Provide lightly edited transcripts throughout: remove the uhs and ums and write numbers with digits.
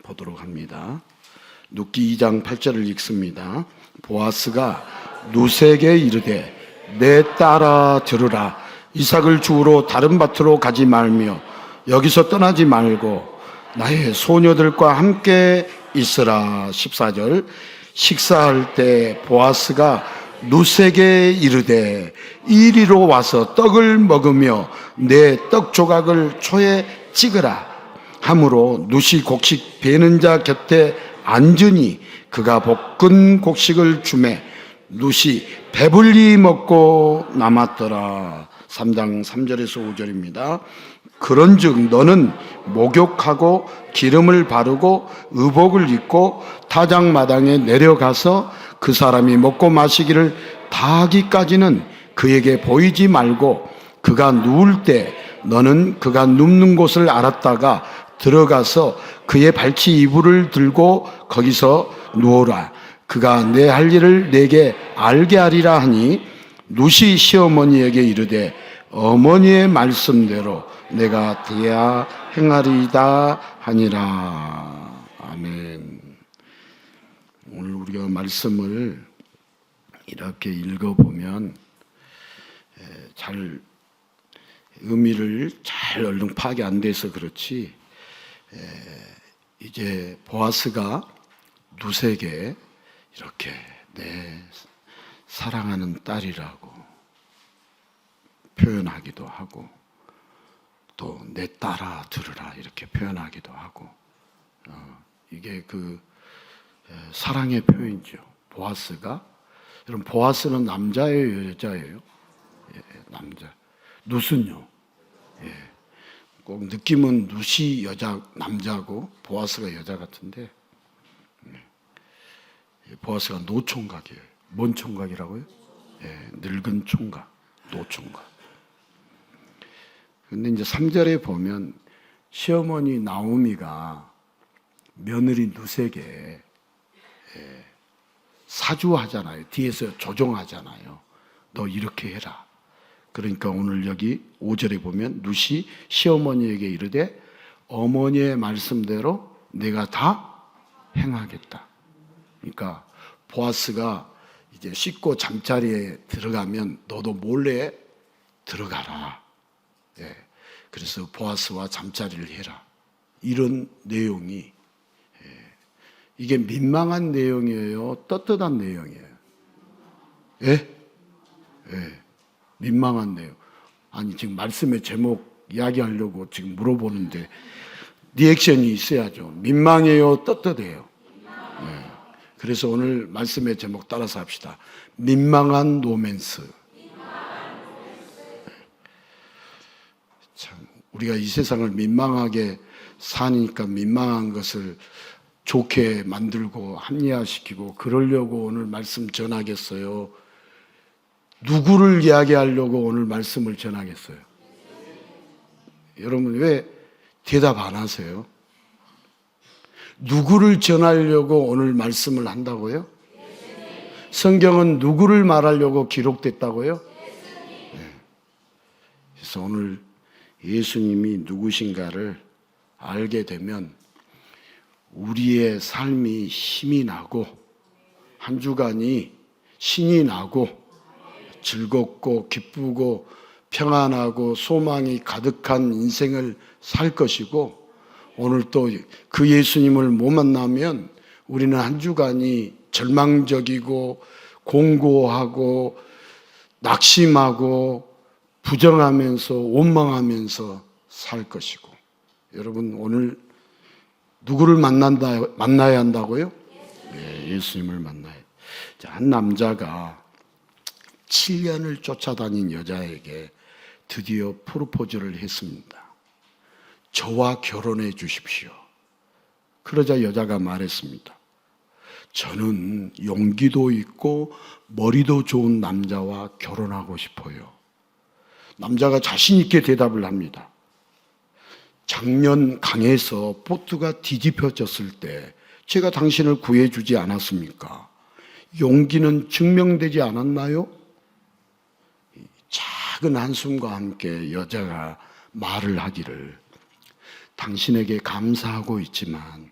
보도록 합니다. 룻기 2장 8절을 읽습니다. 보아스가 룻에게 이르되 내 딸아 들으라. 이삭을 주우러 다른 밭으로 가지 말며 여기서 떠나지 말고 나의 소녀들과 함께 있으라. 14절 식사할 때 보아스가 룻에게 이르되 이리로 와서 떡을 먹으며 내 떡 조각을 초에 찍으라 하므로 룻이 곡식 베는 자 곁에 앉으니 그가 볶은 곡식을 주매 룻이 배불리 먹고 남았더라. 3장 3절에서 5절입니다. 그런즉 너는 목욕하고 기름을 바르고 의복을 입고 타작마당에 내려가서 그 사람이 먹고 마시기를 다하기까지는 그에게 보이지 말고 그가 누울 때 너는 그가 눕는 곳을 알았다가 들어가서 그의 발치 이불을 들고 거기서 누워라. 그가 내 할 일을 내게 알게 하리라 하니 룻이 시어머니에게 이르되 어머니의 말씀대로 내가 대하 행하리이다 하니라. 아멘. 오늘 우리가 말씀을 이렇게 읽어보면 잘 의미를 잘 얼른 파악이 안 돼서 그렇지, 이제 보아스가 룻에게 이렇게 내 사랑하는 딸이라고 표현하기도 하고 또 내 딸아 들으라 이렇게 표현하기도 하고, 이게 그 사랑의 표현이죠. 보아스가, 여러분 보아스는 남자예요 여자예요? 남자. 룻은요? 꼭 느낌은 룻이 남자고 보아스가 여자 같은데, 보아스가 노총각이에요. 뭔 총각이라고요? 늙은 총각, 노총각. 근데 이제 3절에 보면 시어머니 나오미가 며느리 룻에게 사주하잖아요. 뒤에서 조종하잖아요. 너 이렇게 해라. 그러니까 오늘 여기 5절에 보면 룻이 시어머니에게 이르되 어머니의 말씀대로 내가 다 행하겠다. 그러니까 보아스가 이제 씻고 잠자리에 들어가면 너도 몰래 들어가라. 그래서 보아스와 잠자리를 해라. 이런 내용이, 이게 민망한 내용이에요? 떳떳한 내용이에요? 민망한 내용. 아니 지금 말씀의 제목 이야기하려고 지금 물어보는데 리액션이 있어야죠. 민망해요? 떳떳해요? 그래서 오늘 말씀의 제목 따라서 합시다. 민망한 로맨스. 참, 우리가 이 세상을 민망하게 사니까 민망한 것을 좋게 만들고 합리화시키고 그러려고 오늘 말씀 전하겠어요? 누구를 이야기하려고 오늘 말씀을 전하겠어요? 여러분 왜 대답 안 하세요? 누구를 전하려고 오늘 말씀을 한다고요? 성경은 누구를 말하려고 기록됐다고요? 그래서 오늘 예수님이 누구신가를 알게 되면 우리의 삶이 힘이 나고 한 주간이 신이 나고 즐겁고 기쁘고 평안하고 소망이 가득한 인생을 살 것이고, 오늘 또 그 예수님을 못 만나면 우리는 한 주간이 절망적이고 공고하고 낙심하고 부정하면서 원망하면서 살 것이고. 여러분 오늘 누구를 만나야 한다고요? 예수님을 만나야. 한 남자가 7년을 쫓아다닌 여자에게 드디어 프로포즈를 했습니다. 저와 결혼해 주십시오. 그러자 여자가 말했습니다. 저는 용기도 있고 머리도 좋은 남자와 결혼하고 싶어요. 남자가 자신 있게 대답을 합니다. 작년 강에서 보트가 뒤집혀졌을 때 제가 당신을 구해주지 않았습니까? 용기는 증명되지 않았나요? 작은 한숨과 함께 여자가 말을 하기를, 당신에게 감사하고 있지만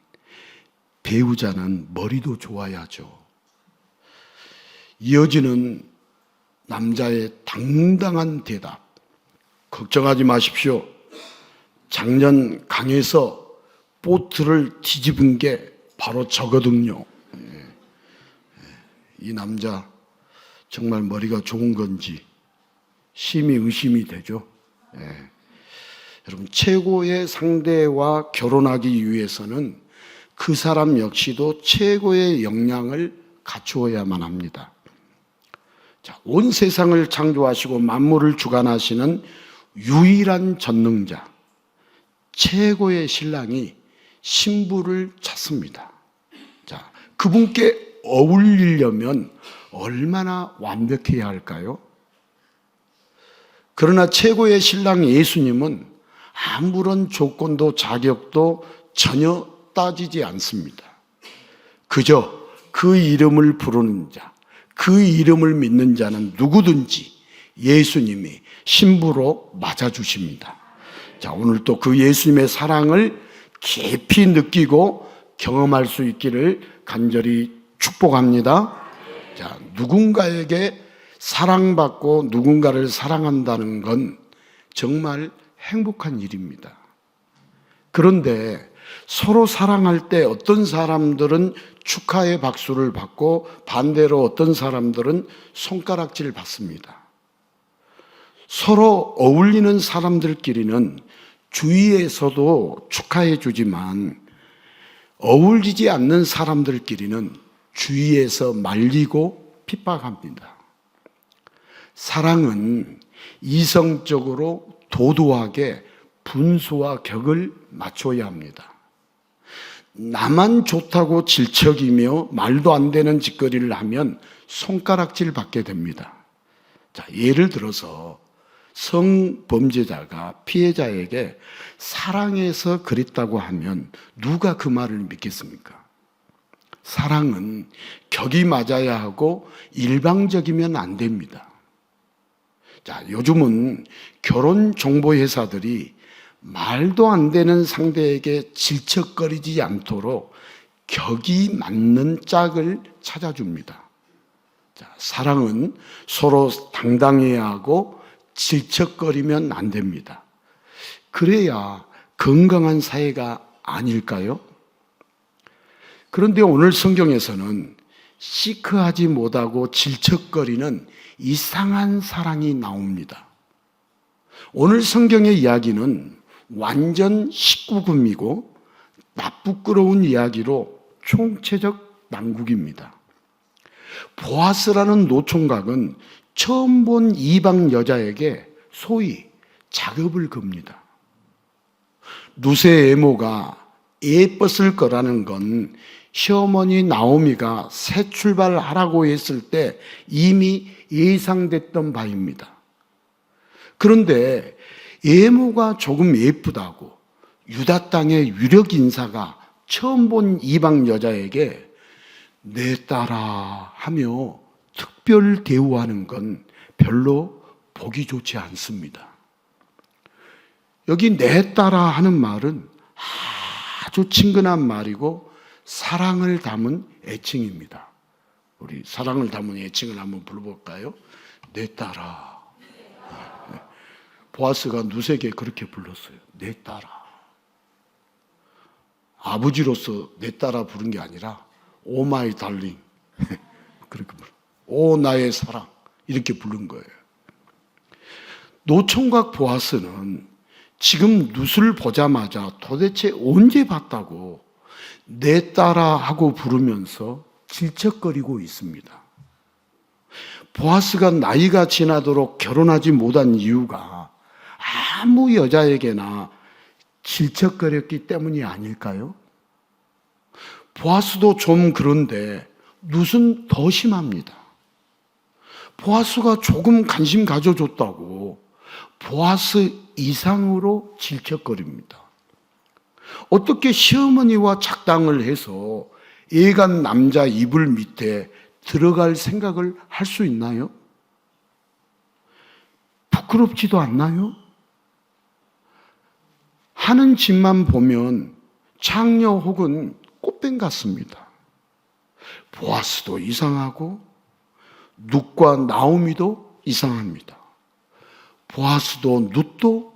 배우자는 머리도 좋아야죠. 이어지는 남자의 당당한 대답. 걱정하지 마십시오. 작년 강에서 보트를 뒤집은 게 바로 저거든요. 이 남자 정말 머리가 좋은 건지 심히 의심이 되죠. 여러분, 최고의 상대와 결혼하기 위해서는 그 사람 역시도 최고의 역량을 갖추어야만 합니다. 자, 온 세상을 창조하시고 만물을 주관하시는 유일한 전능자, 최고의 신랑이 신부를 찾습니다. 자, 그분께 어울리려면 얼마나 완벽해야 할까요? 그러나 최고의 신랑 예수님은 아무런 조건도 자격도 전혀 따지지 않습니다. 그저 그 이름을 부르는 자, 그 이름을 믿는 자는 누구든지 예수님이 신부로 맞아주십니다. 자, 오늘 또 그 예수님의 사랑을 깊이 느끼고 경험할 수 있기를 간절히 축복합니다. 자, 누군가에게 사랑받고 누군가를 사랑한다는 건 정말 행복한 일입니다. 그런데 서로 사랑할 때 어떤 사람들은 축하의 박수를 받고 반대로 어떤 사람들은 손가락질을 받습니다. 서로 어울리는 사람들끼리는 주위에서도 축하해 주지만 어울리지 않는 사람들끼리는 주위에서 말리고 핍박합니다. 사랑은 이성적으로 도도하게 분수와 격을 맞춰야 합니다. 나만 좋다고 질척이며 말도 안 되는 짓거리를 하면 손가락질 받게 됩니다. 자, 예를 들어서 성범죄자가 피해자에게 사랑해서 그랬다고 하면 누가 그 말을 믿겠습니까? 사랑은 격이 맞아야 하고 일방적이면 안 됩니다. 자, 요즘은 결혼 정보 회사들이 말도 안 되는 상대에게 질척거리지 않도록 격이 맞는 짝을 찾아줍니다. 자, 사랑은 서로 당당해야 하고 질척거리면 안 됩니다. 그래야 건강한 사회가 아닐까요? 그런데 오늘 성경에서는 시크하지 못하고 질척거리는 이상한 사랑이 나옵니다. 오늘 성경의 이야기는 완전 19금이고 나쁘끄러운 이야기로 총체적 난국입니다. 보아스라는 노총각은 처음 본 이방 여자에게 소위 작업을 겁니다. 루세 에모가 예뻤을 거라는 건 시어머니 나오미가 새 출발하라고 했을 때 이미 예상됐던 바입니다. 그런데 예모가 조금 예쁘다고 유다 땅의 유력 인사가 처음 본 이방 여자에게 내 딸아 하며 특별 대우하는 건 별로 보기 좋지 않습니다. 여기 내 딸아 하는 말은 아주 친근한 말이고 사랑을 담은 애칭입니다. 우리 사랑을 담은 애칭을 한번 불러볼까요? 내 딸아. 보아스가 누세게 그렇게 불렀어요. 내 딸아. 아버지로서 내 딸아 부른 게 아니라 오 마이 달링 그렇게 불러. 오 나의 사랑 이렇게 부른 거예요. 노총각 보아스는 지금 룻을 보자마자 도대체 언제 봤다고 내 딸아 하고 부르면서 질척거리고 있습니다. 보아스가 나이가 지나도록 결혼하지 못한 이유가 아무 여자에게나 질척거렸기 때문이 아닐까요? 보아스도 좀 그런데 룻은 더 심합니다. 보아스가 조금 관심 가져줬다고 보아스 이상으로 질척거립니다. 어떻게 시어머니와 작당을 해서 애간 남자 이불 밑에 들어갈 생각을 할 수 있나요? 부끄럽지도 않나요? 하는 짓만 보면 창녀 혹은 똥뱀 같습니다. 보아스도 이상하고 룻과 나오미도 이상합니다. 보아스도 룻도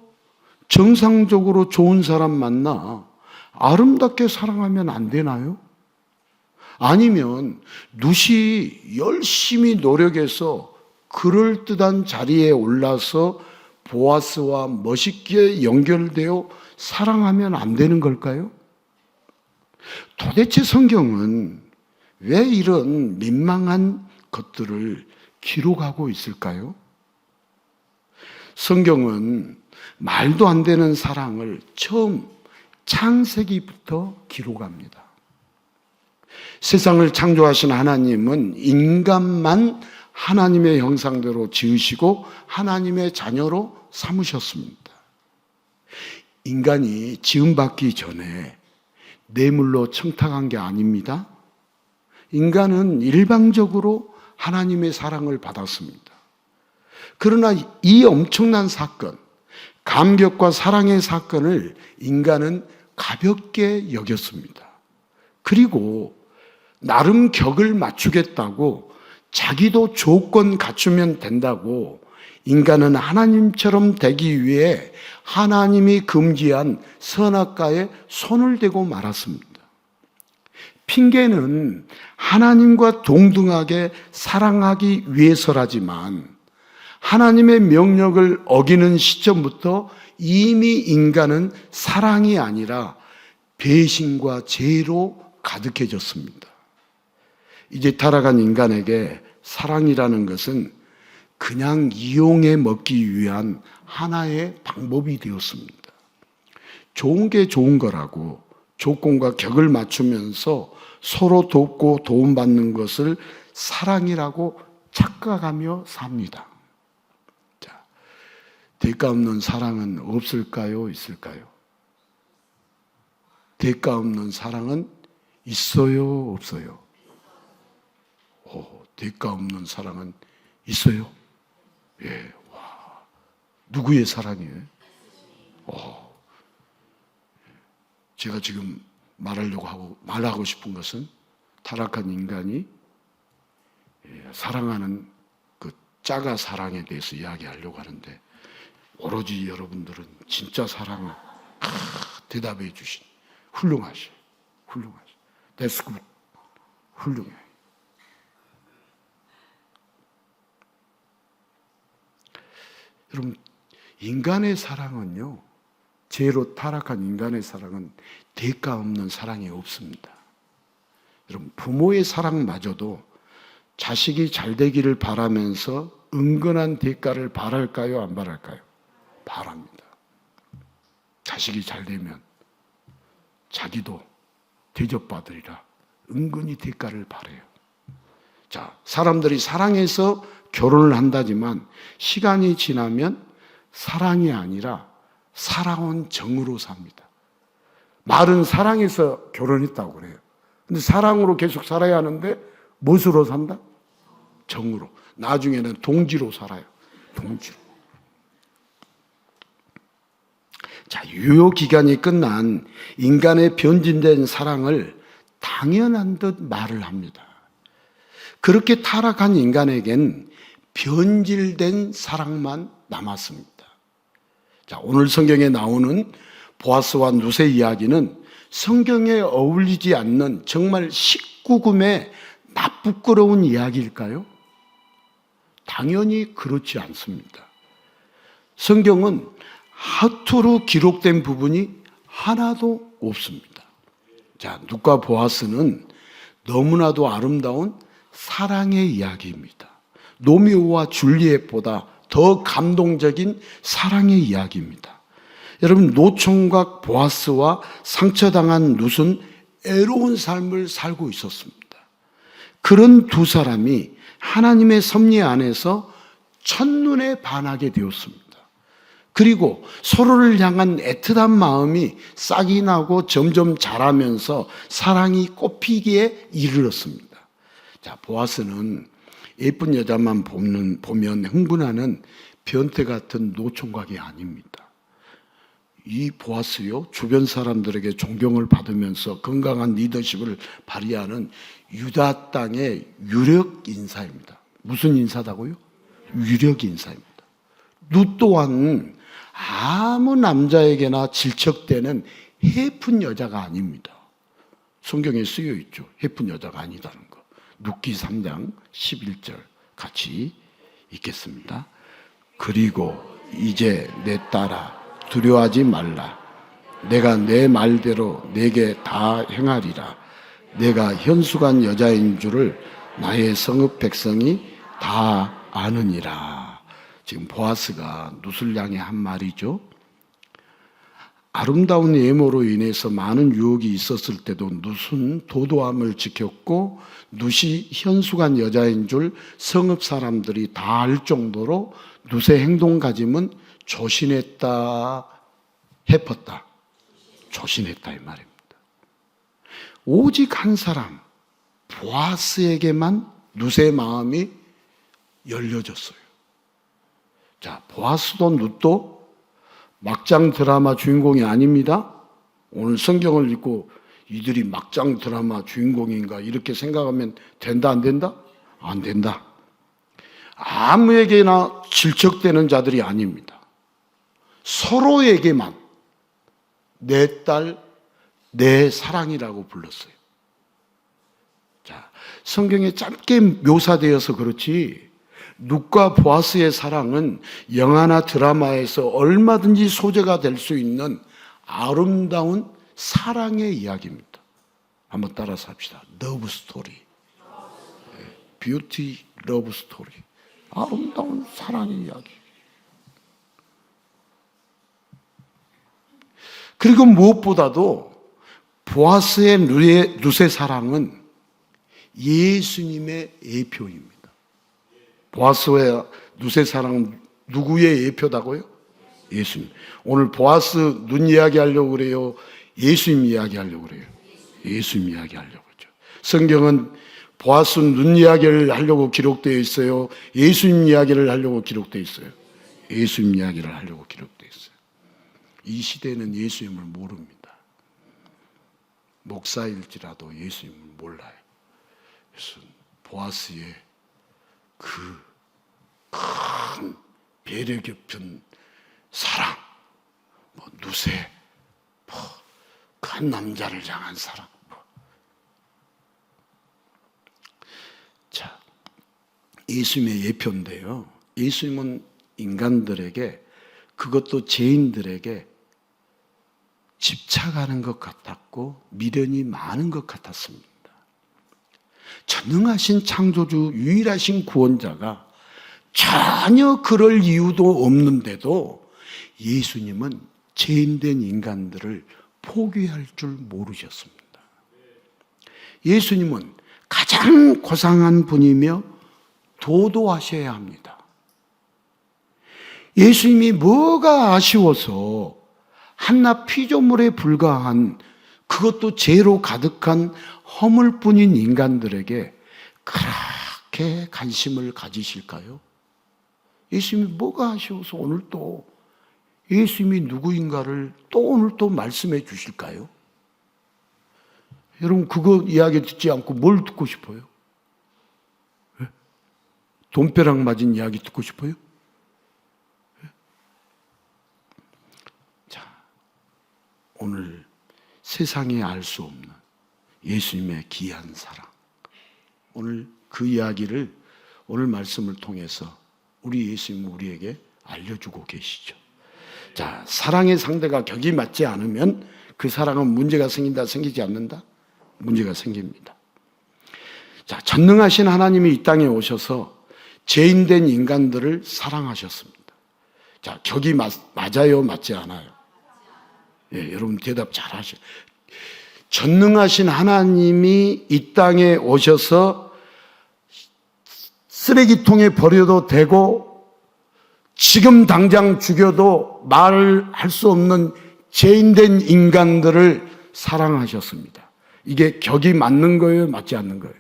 정상적으로 좋은 사람 만나 아름답게 사랑하면 안 되나요? 아니면 룻이 열심히 노력해서 그럴듯한 자리에 올라서 보아스와 멋있게 연결되어 사랑하면 안 되는 걸까요? 도대체 성경은 왜 이런 민망한 것들을 기록하고 있을까요? 성경은 말도 안 되는 사랑을 처음 창세기부터 기록합니다. 세상을 창조하신 하나님은 인간만 하나님의 형상대로 지으시고 하나님의 자녀로 삼으셨습니다. 인간이 지음받기 전에 뇌물로 청탁한 게 아닙니다. 인간은 일방적으로 하나님의 사랑을 받았습니다. 그러나 이 엄청난 사건, 감격과 사랑의 사건을 인간은 가볍게 여겼습니다. 그리고 나름 격을 맞추겠다고 자기도 조건 갖추면 된다고 인간은 하나님처럼 되기 위해 하나님이 금지한 선악과에 손을 대고 말았습니다. 핑계는 하나님과 동등하게 사랑하기 위해서라지만 하나님의 명령을 어기는 시점부터 이미 인간은 사랑이 아니라 배신과 죄로 가득해졌습니다. 이제 타락한 인간에게 사랑이라는 것은 그냥 이용해 먹기 위한 하나의 방법이 되었습니다. 좋은 게 좋은 거라고 조건과 격을 맞추면서 서로 돕고 도움받는 것을 사랑이라고 착각하며 삽니다. 자, 대가 없는 사랑은 없을까요? 있을까요? 대가 없는 사랑은 있어요? 없어요? 대가 없는 사랑은 있어요? 예, 와, 누구의 사랑이에요? 제가 지금 말하고 싶은 것은 타락한 인간이 사랑하는 그 자가 사랑에 대해서 이야기하려고 하는데 오로지 여러분들은 진짜 사랑을 대답해 주신 훌륭하시. That's good. 훌륭해. 여러분, 인간의 사랑은요, 죄로 타락한 인간의 사랑은 대가 없는 사랑이 없습니다. 여러분, 부모의 사랑마저도 자식이 잘 되기를 바라면서 은근한 대가를 바랄까요? 안 바랄까요? 바랍니다. 자식이 잘 되면 자기도 대접받으리라 은근히 대가를 바라요. 자, 사람들이 사랑해서 결혼을 한다지만 시간이 지나면 사랑이 아니라 살아온 정으로 삽니다. 말은 사랑해서 결혼했다고 그래요. 근데 사랑으로 계속 살아야 하는데 무엇으로 산다? 정으로. 나중에는 동지로 살아요. 동지로. 자, 유효 기간이 끝난 인간의 변질된 사랑을 당연한 듯 말을 합니다. 그렇게 타락한 인간에겐 변질된 사랑만 남았습니다. 자, 오늘 성경에 나오는 보아스와 룻의 이야기는 성경에 어울리지 않는 정말 19금의 나쁘끄러운 이야기일까요? 당연히 그렇지 않습니다. 성경은 허투루 기록된 부분이 하나도 없습니다. 자, 룻과 보아스는 너무나도 아름다운 사랑의 이야기입니다. 로미오와 줄리엣보다 더 감동적인 사랑의 이야기입니다. 여러분, 노총각 보아스와 상처당한 룻은 애로운 삶을 살고 있었습니다. 그런 두 사람이 하나님의 섭리 안에서 첫눈에 반하게 되었습니다. 그리고 서로를 향한 애틋한 마음이 싹이 나고 점점 자라면서 사랑이 꽃피기에 이르렀습니다. 자, 보아스는 예쁜 여자만 보면 흥분하는 변태 같은 노총각이 아닙니다. 이 보아스요, 주변 사람들에게 존경을 받으면서 건강한 리더십을 발휘하는 유다 땅의 유력 인사입니다. 무슨 인사다고요? 유력 인사입니다. 룻 또한 아무 남자에게나 질척대는 해픈 여자가 아닙니다. 성경에 쓰여 있죠. 해픈 여자가 아니다는 거. 룻기 3장 11절 같이 읽겠습니다. 그리고 이제 내 딸아 두려워하지 말라. 내가 내 말대로 내게 다 행하리라. 내가 현숙한 여자인 줄을 나의 성읍 백성이 다 아느니라. 지금 보아스가 룻을 향해 한 말이죠. 아름다운 외모로 인해서 많은 유혹이 있었을 때도 룻은 도도함을 지켰고 룻이 현숙한 여자인 줄 성읍 사람들이 다 알 정도로 룻의 행동가짐은 조신했다, 해펐다. 조신했다 이 말입니다. 오직 한 사람 보아스에게만 룻의 마음이 열려졌어요. 자, 보아스도 룻도 막장 드라마 주인공이 아닙니다. 오늘 성경을 읽고 이들이 막장 드라마 주인공인가 이렇게 생각하면 된다 안 된다? 안 된다. 아무에게나 질척대는 자들이 아닙니다. 서로에게만 내 딸, 내 사랑이라고 불렀어요. 자, 성경에 짧게 묘사되어서 그렇지 룻과 보아스의 사랑은 영화나 드라마에서 얼마든지 소재가 될 수 있는 아름다운 사랑의 이야기입니다. 한번 따라서 합시다. 러브 스토리. 뷰티 러브 스토리. 아름다운 사랑의 이야기. 그리고 무엇보다도 보아스의 룻의 사랑은 예수님의 예표입니다. 보아스와 룻의 사랑은 누구의 예표다고요? 예수님. 오늘 보아스 룻 이야기 하려고 그래요? 예수님 이야기 하려고 그래요? 예수님 이야기 하려고 그러죠. 성경은 보아스 룻 이야기를 하려고 기록되어 있어요? 예수님 이야기를 하려고 기록되어 있어요? 예수님 이야기를 하려고 기록되어 있어요. 이 시대는 예수님을 모릅니다. 목사일지라도 예수님을 몰라요. 그래서 보아스의 그 큰 배려 깊은 사랑, 룻의 그 한 남자를 향한 사랑. 자, 예수님의 예표인데요. 예수님은 인간들에게, 그것도 죄인들에게 집착하는 것 같았고 미련이 많은 것 같았습니다. 전능하신 창조주, 유일하신 구원자가 전혀 그럴 이유도 없는데도 예수님은 죄인된 인간들을 포기할 줄 모르셨습니다. 예수님은 가장 고상한 분이며 도도하셔야 합니다. 예수님이 뭐가 아쉬워서 한낱 피조물에 불과한, 그것도 죄로 가득한 허물뿐인 인간들에게 그렇게 관심을 가지실까요? 예수님이 뭐가 아쉬워서 오늘 또 예수님이 누구인가를 또 오늘 또 말씀해 주실까요? 여러분, 그거 이야기 듣지 않고 뭘 듣고 싶어요? 돈벼락 맞은 이야기 듣고 싶어요? 자, 오늘 세상에 알 수 없는 예수님의 귀한 사랑, 오늘 그 이야기를 오늘 말씀을 통해서 우리 예수님은 우리에게 알려주고 계시죠. 자, 사랑의 상대가 격이 맞지 않으면 그 사랑은 문제가 생긴다, 생기지 않는다? 문제가 생깁니다. 자, 전능하신 하나님이 이 땅에 오셔서 죄인된 인간들을 사랑하셨습니다. 자, 격이 맞아요, 맞지 않아요? 예, 여러분 대답 잘 하셔요. 전능하신 하나님이 이 땅에 오셔서 쓰레기통에 버려도 되고 지금 당장 죽여도 말할 수 없는 죄인된 인간들을 사랑하셨습니다. 이게 격이 맞는 거예요? 맞지 않는 거예요?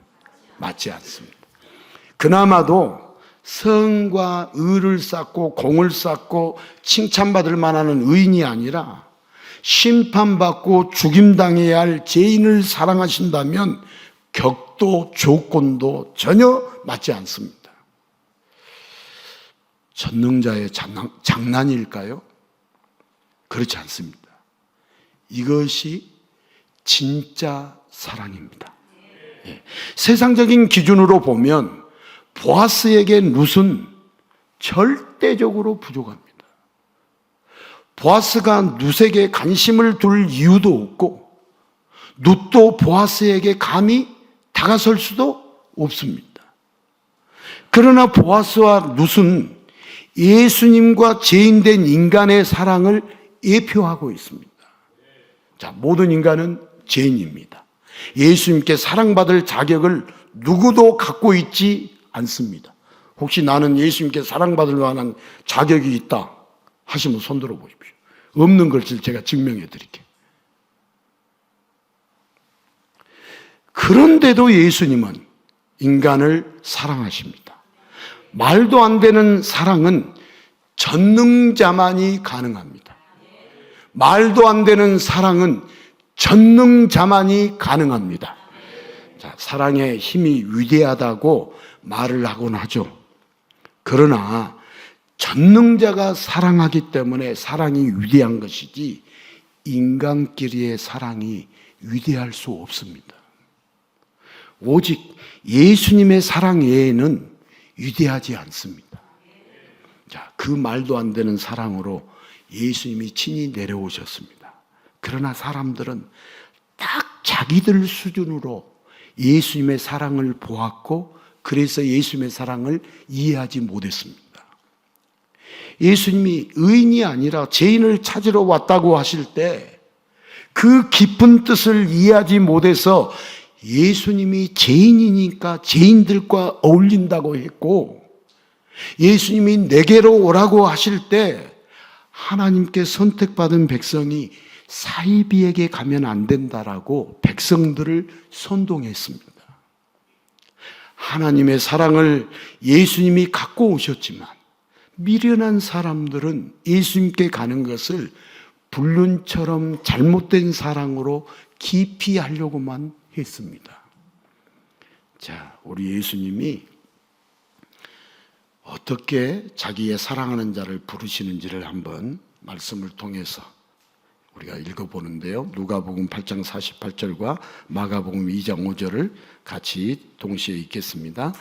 맞지 않습니다. 그나마도 성과 의를 쌓고 공을 쌓고 칭찬받을 만한 의인이 아니라 심판받고 죽임당해야 할 죄인을 사랑하신다면 격도 조건도 전혀 맞지 않습니다. 전능자의 장난일까요? 그렇지 않습니다. 이것이 진짜 사랑입니다. 예. 세상적인 기준으로 보면 보아스에게 룻은 절대적으로 부족합니다. 보아스가 룻에게 관심을 둘 이유도 없고 룻도 보아스에게 감히 다가설 수도 없습니다. 그러나 보아스와 룻은 예수님과 죄인된 인간의 사랑을 예표하고 있습니다. 자, 모든 인간은 죄인입니다. 예수님께 사랑받을 자격을 누구도 갖고 있지 않습니다. 혹시 나는 예수님께 사랑받을 만한 자격이 있다 하시면 손 들어 보십시오. 없는 것을 제가 증명해 드릴게요. 그런데도 예수님은 인간을 사랑하십니다. 말도 안 되는 사랑은 전능자만이 가능합니다. 말도 안 되는 사랑은 전능자만이 가능합니다. 자, 사랑의 힘이 위대하다고 말을 하곤 하죠. 그러나 전능자가 사랑하기 때문에 사랑이 위대한 것이지 인간끼리의 사랑이 위대할 수 없습니다. 오직 예수님의 사랑 외에는 위대하지 않습니다. 자, 그 말도 안 되는 사랑으로 예수님이 친히 내려오셨습니다. 그러나 사람들은 딱 자기들 수준으로 예수님의 사랑을 보았고 그래서 예수님의 사랑을 이해하지 못했습니다. 예수님이 의인이 아니라 죄인을 찾으러 왔다고 하실 때 그 깊은 뜻을 이해하지 못해서 예수님이 죄인이니까 죄인들과 어울린다고 했고 예수님이 내게로 오라고 하실 때 하나님께 선택받은 백성이 사이비에게 가면 안 된다라고 백성들을 선동했습니다. 하나님의 사랑을 예수님이 갖고 오셨지만 미련한 사람들은 예수님께 가는 것을 불륜처럼 잘못된 사랑으로 깊이 하려고만 했습니다. 자, 우리 예수님이 어떻게 자기의 사랑하는 자를 부르시는지를 한번 말씀을 통해서 우리가 읽어보는데요. 누가복음 8장 48절과 마가복음 2장 5절을 같이 동시에 읽겠습니다.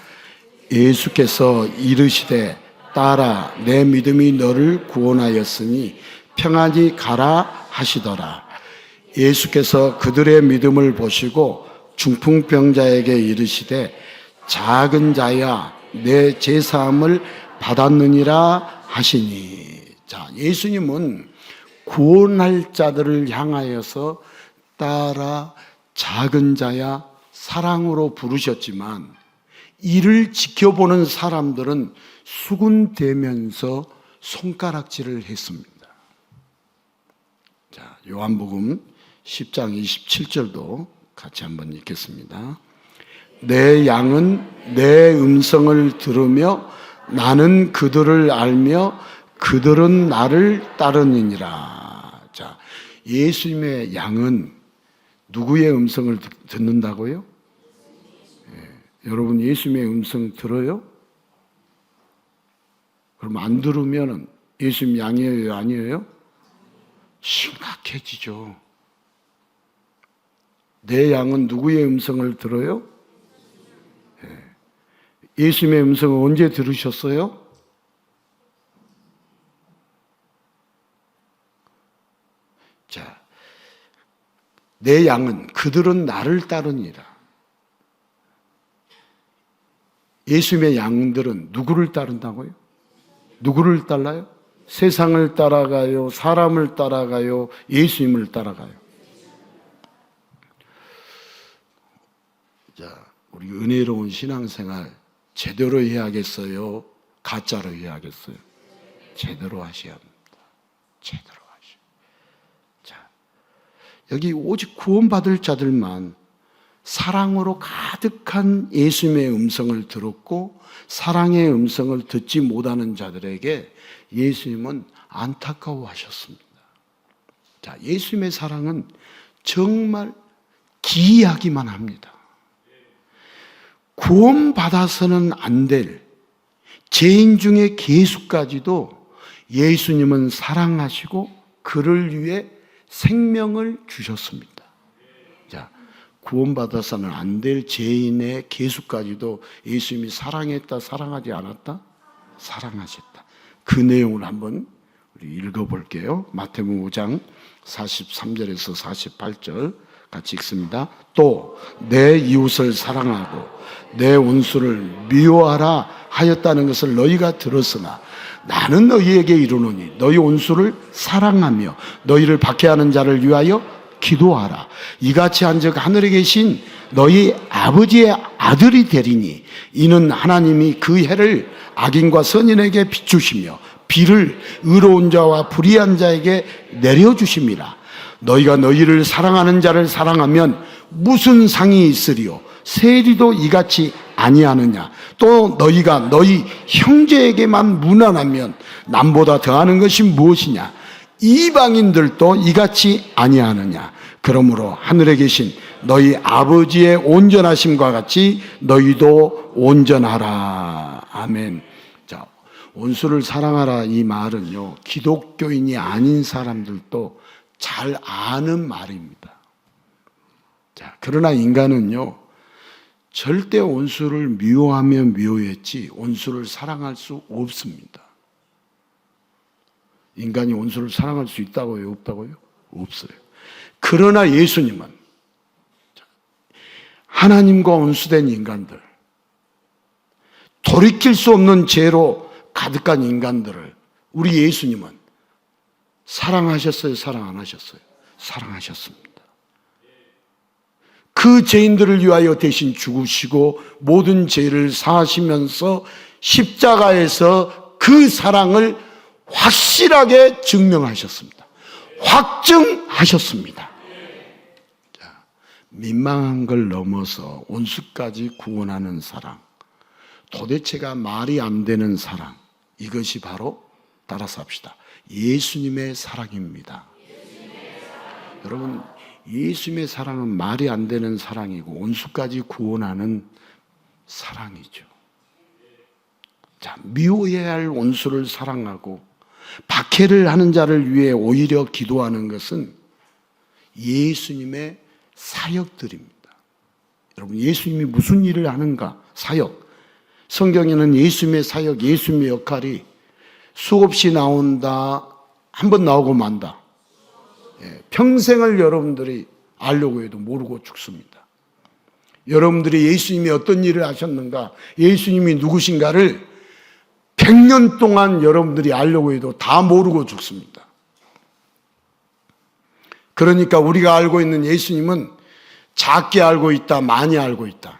예수께서 이르시되 딸아 내 믿음이 너를 구원하였으니 평안히 가라 하시더라. 예수께서 그들의 믿음을 보시고 중풍병자에게 이르시되 작은 자야 내 죄사함을 받았느니라 하시니. 자, 예수님은 구원할 자들을 향하여서 딸아 작은 자야 사랑으로 부르셨지만 이를 지켜보는 사람들은 수군대면서 손가락질을 했습니다. 자, 요한복음 10장 27절도 같이 한번 읽겠습니다. 내 양은 내 음성을 들으며 나는 그들을 알며 그들은 나를 따르느니라. 자, 예수님의 양은 누구의 음성을 듣는다고요? 예, 여러분 예수님의 음성 들어요? 그럼 안 들으면 예수님 양이에요, 아니에요? 심각해지죠. 내 양은 누구의 음성을 들어요? 예수님의 음성을 언제 들으셨어요? 자, 내 양은 그들은 나를 따르니라. 예수님의 양들은 누구를 따른다고요? 누구를 따라요? 세상을 따라가요? 사람을 따라가요? 예수님을 따라가요? 자, 우리 은혜로운 신앙생활 제대로 해야겠어요? 가짜로 해야겠어요? 제대로 하셔야 합니다. 제대로 하셔야. 자, 여기 오직 구원받을 자들만 사랑으로 가득한 예수님의 음성을 들었고 사랑의 음성을 듣지 못하는 자들에게 예수님은 안타까워하셨습니다. 자, 예수님의 사랑은 정말 기이하기만 합니다. 구원받아서는 안 될 죄인 중에 개수까지도 예수님은 사랑하시고 그를 위해 생명을 주셨습니다. 자, 구원받아서는 안 될 죄인의 개수까지도 예수님이 사랑했다, 사랑하지 않았다? 사랑하셨다. 그 내용을 한번 우리 읽어볼게요. 마태복음 5장 43절에서 48절 같이 읽습니다. 또 내 이웃을 사랑하고 내 원수를 미워하라 하였다는 것을 너희가 들었으나 나는 너희에게 이르노니 너희 원수를 사랑하며 너희를 박해하는 자를 위하여 기도하라. 이같이 한즉 하늘에 계신 너희 아버지의 아들이 되리니 이는 하나님이 그 해를 악인과 선인에게 비추시며 비를 의로운 자와 불의한 자에게 내려주심이라. 너희가 너희를 사랑하는 자를 사랑하면 무슨 상이 있으리요? 세리도 이같이 아니하느냐? 또 너희가 너희 형제에게만 무난하면 남보다 더하는 것이 무엇이냐? 이방인들도 이같이 아니하느냐? 그러므로 하늘에 계신 너희 아버지의 온전하심과 같이 너희도 온전하라. 아멘. 자, 원수를 사랑하라 이 말은요, 기독교인이 아닌 사람들도 잘 아는 말입니다. 자, 그러나 인간은요, 절대 원수를 미워하며 미워했지 원수를 사랑할 수 없습니다. 인간이 원수를 사랑할 수 있다고요? 없다고요? 없어요. 그러나 예수님은 하나님과 원수된 인간들, 돌이킬 수 없는 죄로 가득한 인간들을 우리 예수님은 사랑하셨어요? 사랑 안 하셨어요? 사랑하셨습니다. 그 죄인들을 위하여 대신 죽으시고 모든 죄를 사하시면서 십자가에서 그 사랑을 확실하게 증명하셨습니다. 확증하셨습니다. 자, 민망한 걸 넘어서 원수까지 구원하는 사랑, 도대체가 말이 안 되는 사랑, 이것이 바로 따라서 합시다. 예수님의 사랑입니다. 여러분, 예수님의 사랑은 말이 안 되는 사랑이고 원수까지 구원하는 사랑이죠. 자, 미워해야 할 원수를 사랑하고 박해를 하는 자를 위해 오히려 기도하는 것은 예수님의 사역들입니다. 여러분, 예수님이 무슨 일을 하는가? 사역. 성경에는 예수님의 사역, 예수님의 역할이 수없이 나온다, 한 번 나오고 만다. 평생을 여러분들이 알려고 해도 모르고 죽습니다. 여러분들이 예수님이 어떤 일을 하셨는가, 예수님이 누구신가를 100년 동안 여러분들이 알려고 해도 다 모르고 죽습니다. 그러니까 우리가 알고 있는 예수님은 작게 알고 있다, 많이 알고 있다.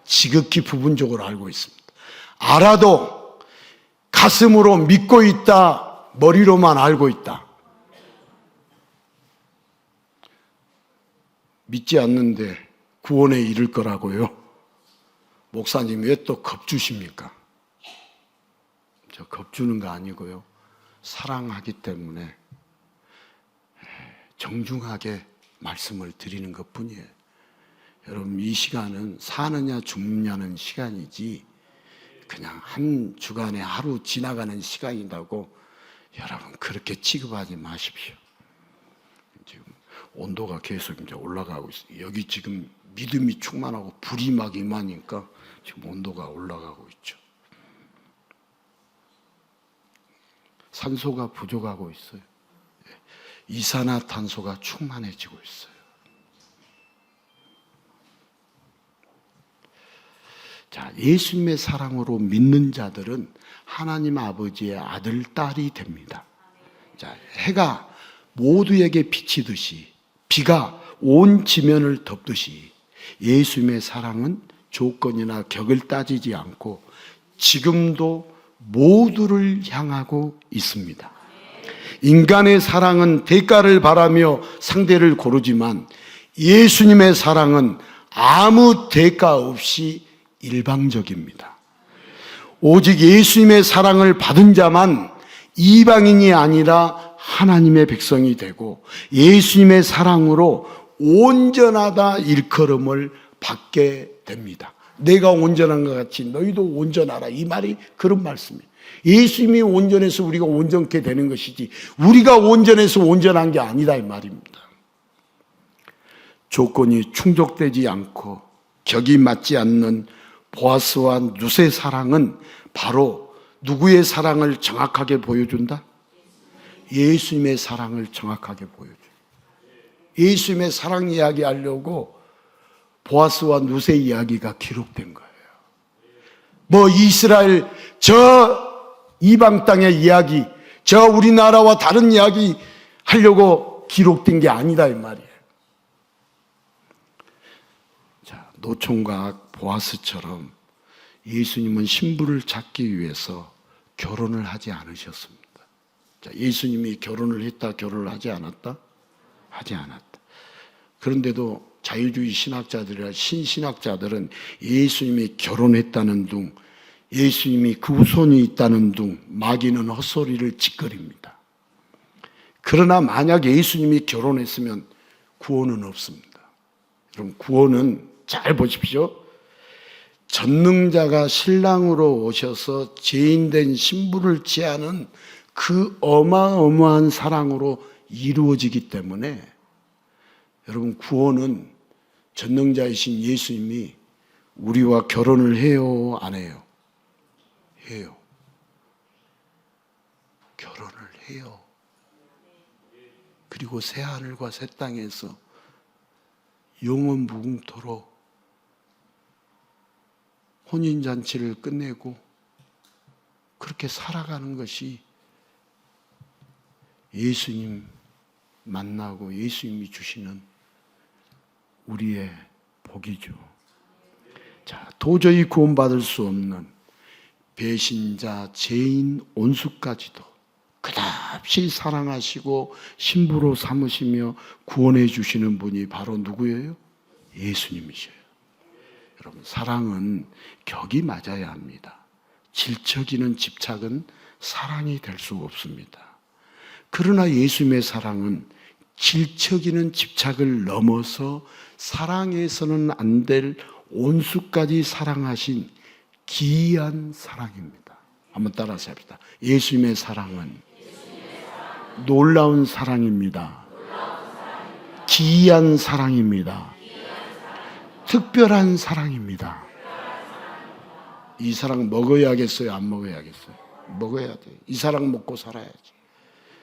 지극히 부분적으로 알고 있습니다. 알아도 가슴으로 믿고 있다, 머리로만 알고 있다. 믿지 않는데 구원에 이를 거라고요? 목사님 왜 또 겁주십니까? 저 겁주는 거 아니고요, 사랑하기 때문에 정중하게 말씀을 드리는 것뿐이에요. 여러분, 이 시간은 사느냐 죽느냐는 시간이지 그냥 한 주간에 하루 지나가는 시간이라고 여러분 그렇게 취급하지 마십시오. 지금 온도가 계속 이제 올라가고 있어요. 여기 지금 믿음이 충만하고 불이 막 임하니까 지금 온도가 올라가고 있죠. 산소가 부족하고 있어요. 이산화탄소가 충만해지고 있어요. 자, 예수님의 사랑으로 믿는 자들은 하나님 아버지의 아들, 딸이 됩니다. 자, 해가 모두에게 비치듯이 비가 온 지면을 덮듯이 예수님의 사랑은 조건이나 격을 따지지 않고 지금도 모두를 향하고 있습니다. 인간의 사랑은 대가를 바라며 상대를 고르지만 예수님의 사랑은 아무 대가 없이 일방적입니다. 오직 예수님의 사랑을 받은 자만 이방인이 아니라 하나님의 백성이 되고 예수님의 사랑으로 온전하다 일컬음을 받게 됩니다. 내가 온전한 것 같이 너희도 온전하라, 이 말이 그런 말씀이에요. 예수님이 온전해서 우리가 온전케 되는 것이지 우리가 온전해서 온전한 게 아니다, 이 말입니다. 조건이 충족되지 않고 격이 맞지 않는 보아스와 룻의 사랑은 바로 누구의 사랑을 정확하게 보여준다? 예수님의 사랑을 정확하게 보여줘요. 예수님의 사랑 이야기 하려고 보아스와 룻의 이야기가 기록된 거예요. 뭐 이스라엘 저 이방 땅의 이야기, 저 우리나라와 다른 이야기 하려고 기록된 게 아니다, 이 말이에요. 자, 노총각 보아스처럼 예수님은 신부를 찾기 위해서 결혼을 하지 않으셨습니다. 자, 예수님이 결혼을 했다, 결혼을 하지 않았다? 하지 않았다. 그런데도 자유주의 신학자들이나 신신학자들은 예수님이 결혼했다는 둥, 예수님이 그 후손이 있다는 둥 마귀는 헛소리를 짓거립니다. 그러나 만약 예수님이 결혼했으면 구원은 없습니다. 여러분, 구원은 잘 보십시오. 전능자가 신랑으로 오셔서 죄인된 신부를 취하는 그 어마어마한 사랑으로 이루어지기 때문에 여러분, 구원은 전능자이신 예수님이 우리와 결혼을 해요, 안 해요? 해요. 결혼을 해요. 그리고 새 하늘과 새 땅에서 영원 무궁토록 혼인잔치를 끝내고 그렇게 살아가는 것이 예수님 만나고 예수님이 주시는 우리의 복이죠. 자, 도저히 구원받을 수 없는 배신자, 죄인, 온수까지도 끝없이 사랑하시고 신부로 삼으시며 구원해 주시는 분이 바로 누구예요? 예수님이셔요. 여러분, 사랑은 격이 맞아야 합니다. 질척이는 집착은 사랑이 될 수가 없습니다. 그러나 예수님의 사랑은 질척이는 집착을 넘어서 사랑해서는 안 될 온수까지 사랑하신 기이한 사랑입니다. 한번 따라서 합시다. 예수님의 사랑은 놀라운 사랑입니다. 기이한 사랑입니다. 특별한 사랑입니다. 이 사랑 먹어야겠어요? 안 먹어야겠어요? 먹어야 돼요. 이 사랑 먹고 살아야지.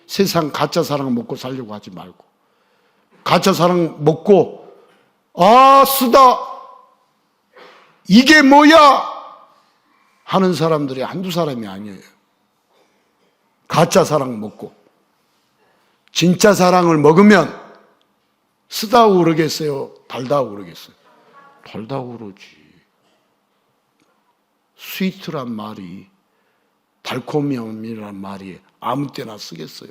세상 가짜 사랑 먹고 살려고 하지 말고, 가짜 사랑 먹고 쓰다 이게 뭐야 하는 사람들이 한두 사람이 아니에요. 가짜 사랑 먹고 진짜 사랑을 먹으면 쓰다고 그러겠어요? 달다고 그러겠어요? 달다고 그러지. 스위트란 말이, 달콤함이란 말이 아무 때나 쓰겠어요?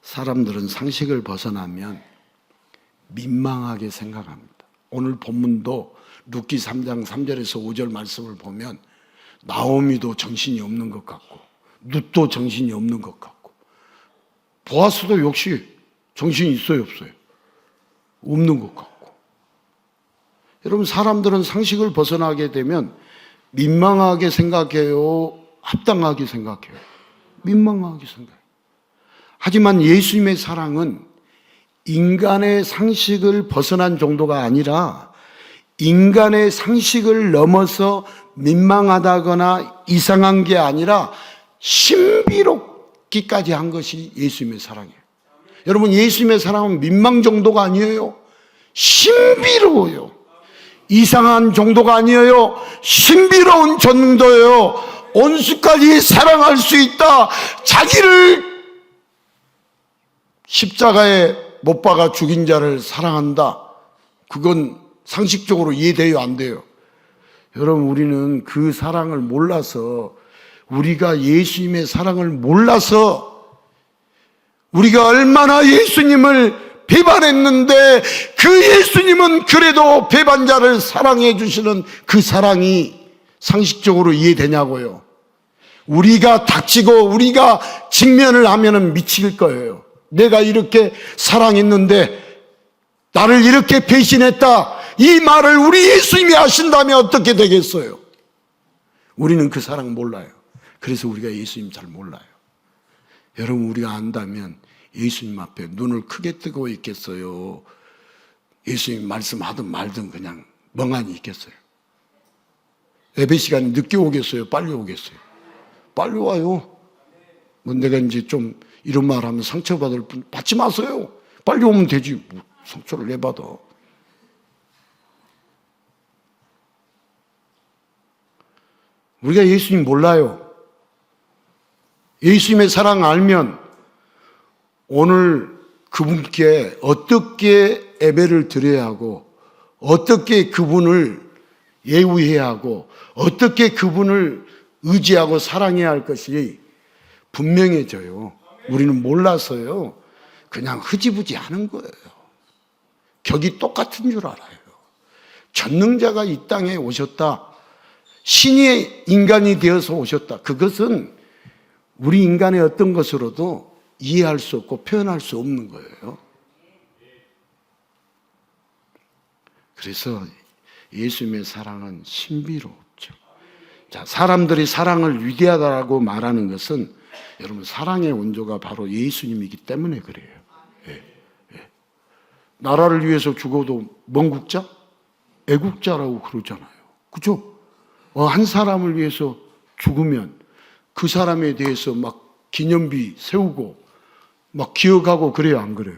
사람들은 상식을 벗어나면 민망하게 생각합니다. 오늘 본문도 룻기 3장 3절에서 5절 말씀을 보면 나오미도 정신이 없는 것 같고 룻도 정신이 없는 것 같고 보아스도 역시 정신이 있어요, 없어요? 없는 것 같고. 여러분, 사람들은 상식을 벗어나게 되면 민망하게 생각해요? 합당하게 생각해요? 민망하게 생각해요. 하지만 예수님의 사랑은 인간의 상식을 벗어난 정도가 아니라 인간의 상식을 넘어서 민망하다거나 이상한 게 아니라 신비롭기까지 한 것이 예수님의 사랑이에요. 여러분, 예수님의 사랑은 민망 정도가 아니에요. 신비로워요. 이상한 정도가 아니에요. 신비로운 정도예요. 온수까지 사랑할 수 있다. 자기를 십자가에 못 박아 죽인 자를 사랑한다. 그건 상식적으로 이해돼요, 안 돼요? 여러분, 우리는 그 사랑을 몰라서, 우리가 예수님의 사랑을 몰라서, 우리가 얼마나 예수님을 배반했는데 그 예수님은 그래도 배반자를 사랑해 주시는 그 사랑이 상식적으로 이해되냐고요. 우리가 닥치고 우리가 직면을 하면은 미칠 거예요. 내가 이렇게 사랑했는데 나를 이렇게 배신했다, 이 말을 우리 예수님이 하신다면 어떻게 되겠어요? 우리는 그 사랑 몰라요. 그래서 우리가 예수님 잘 몰라요. 여러분, 우리가 안다면 예수님 앞에 눈을 크게 뜨고 있겠어요? 예수님 말씀하든 말든 그냥 멍하니 있겠어요? 예배 시간이 늦게 오겠어요? 빨리 오겠어요? 빨리 와요. 뭐 내가 이제 좀 이런 말 하면 상처받을 분 받지 마세요. 빨리 오면 되지. 뭐 상처를 왜 받아? 우리가 예수님 몰라요. 예수님의 사랑 알면 오늘 그분께 어떻게 예배를 드려야 하고, 어떻게 그분을 예우해야 하고, 어떻게 그분을 의지하고 사랑해야 할 것이 분명해져요. 우리는 몰라서요, 그냥 흐지부지 하는 거예요. 격이 똑같은 줄 알아요. 전능자가 이 땅에 오셨다, 신의 인간이 되어서 오셨다, 그것은 우리 인간의 어떤 것으로도 이해할 수 없고 표현할 수 없는 거예요. 그래서 예수님의 사랑은 신비롭죠. 자, 사람들이 사랑을 위대하다고 말하는 것은, 여러분, 사랑의 원조가 바로 예수님이기 때문에 그래요. 예, 예. 나라를 위해서 죽어도 뭔 국자? 애국자라고 그러잖아요. 그죠? 한 사람을 위해서 죽으면 그 사람에 대해서 막 기념비 세우고 막 기억하고 그래요, 안 그래요?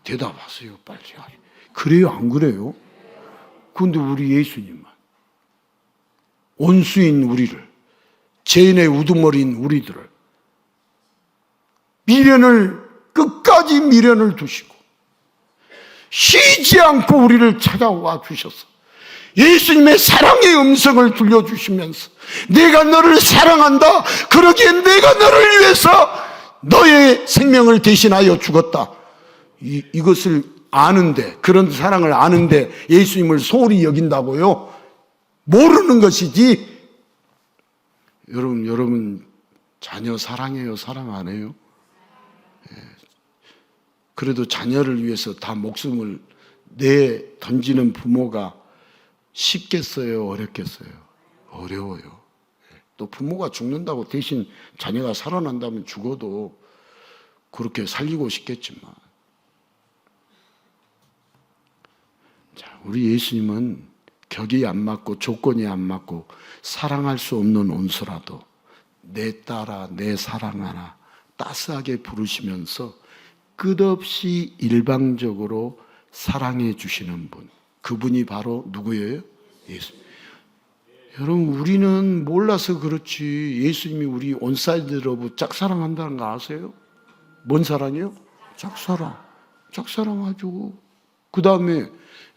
대답하세요, 빨리. 그래요, 안 그래요? 그런데 우리 예수님은 원수인 우리를, 죄인의 우두머리인 우리들을 끝까지 미련을 두시고 쉬지 않고 우리를 찾아와 주셔서 예수님의 사랑의 음성을 들려주시면서, 내가 너를 사랑한다, 그러기에 내가 너를 위해서 너의 생명을 대신하여 죽었다, 이것을 아는데, 그런 사랑을 아는데 예수님을 소홀히 여긴다고요? 모르는 것이지. 여러분 자녀 사랑해요, 사랑 안 해요? 그래도 자녀를 위해서 다 목숨을 던지는 부모가 쉽겠어요, 어렵겠어요? 어려워요. 또 부모가 죽는다고 대신 자녀가 살아난다면 죽어도 그렇게 살리고 싶겠지만, 자, 우리 예수님은 격이 안 맞고 조건이 안 맞고 사랑할 수 없는 온수라도 내 딸아, 내 사랑하나 따스하게 부르시면서 끝없이 일방적으로 사랑해 주시는 분, 그분이 바로 누구예요? 예수. 여러분, 우리는 몰라서 그렇지 예수님이 우리 온사이드 러브 짝사랑한다는 거 아세요? 뭔 사랑이요? 짝사랑하죠. 그 다음에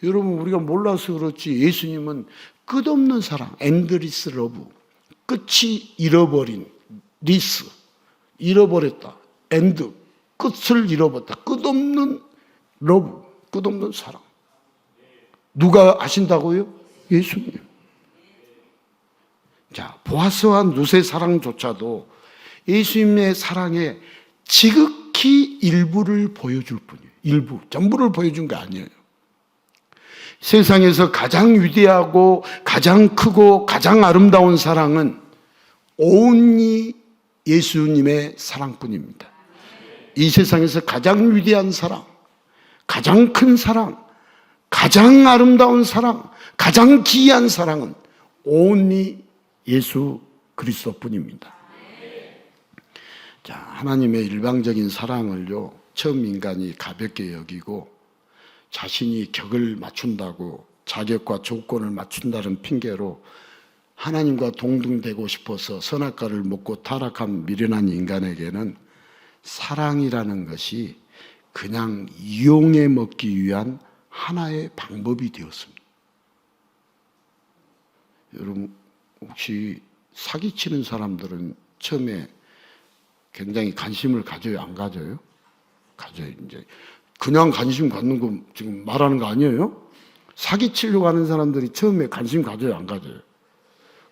여러분, 우리가 몰라서 그렇지 예수님은 끝없는 사랑, 엔드리스 러브, 끝이 잃어버린, 리스, 잃어버렸다, 엔드, 끝을 잃어버렸다, 끝없는 러브, 끝없는 사랑. 누가 하신다고요? 예수님. 자, 보아스와 룻의 사랑조차도 예수님의 사랑의 지극히 일부를 보여줄 뿐이에요. 일부, 전부를 보여준 게 아니에요. 세상에서 가장 위대하고 가장 크고 가장 아름다운 사랑은 온리 예수님의 사랑뿐입니다. 이 세상에서 가장 위대한 사랑, 가장 큰 사랑, 가장 아름다운 사랑, 가장 기이한 사랑은 온리 예수 그리스도뿐입니다. 자, 하나님의 일방적인 사랑을요, 처음 인간이 가볍게 여기고 자신이 격을 맞춘다고, 자격과 조건을 맞춘다는 핑계로 하나님과 동등되고 싶어서 선악과를 먹고 타락한 미련한 인간에게는 사랑이라는 것이 그냥 이용해 먹기 위한 하나의 방법이 되었습니다. 여러분, 혹시 사기치는 사람들은 처음에 굉장히 관심을 가져요, 안 가져요? 가져요. 이제 그냥 관심 갖는 거 지금 말하는 거 아니에요? 사기치려고 하는 사람들이 처음에 관심 가져요, 안 가져요?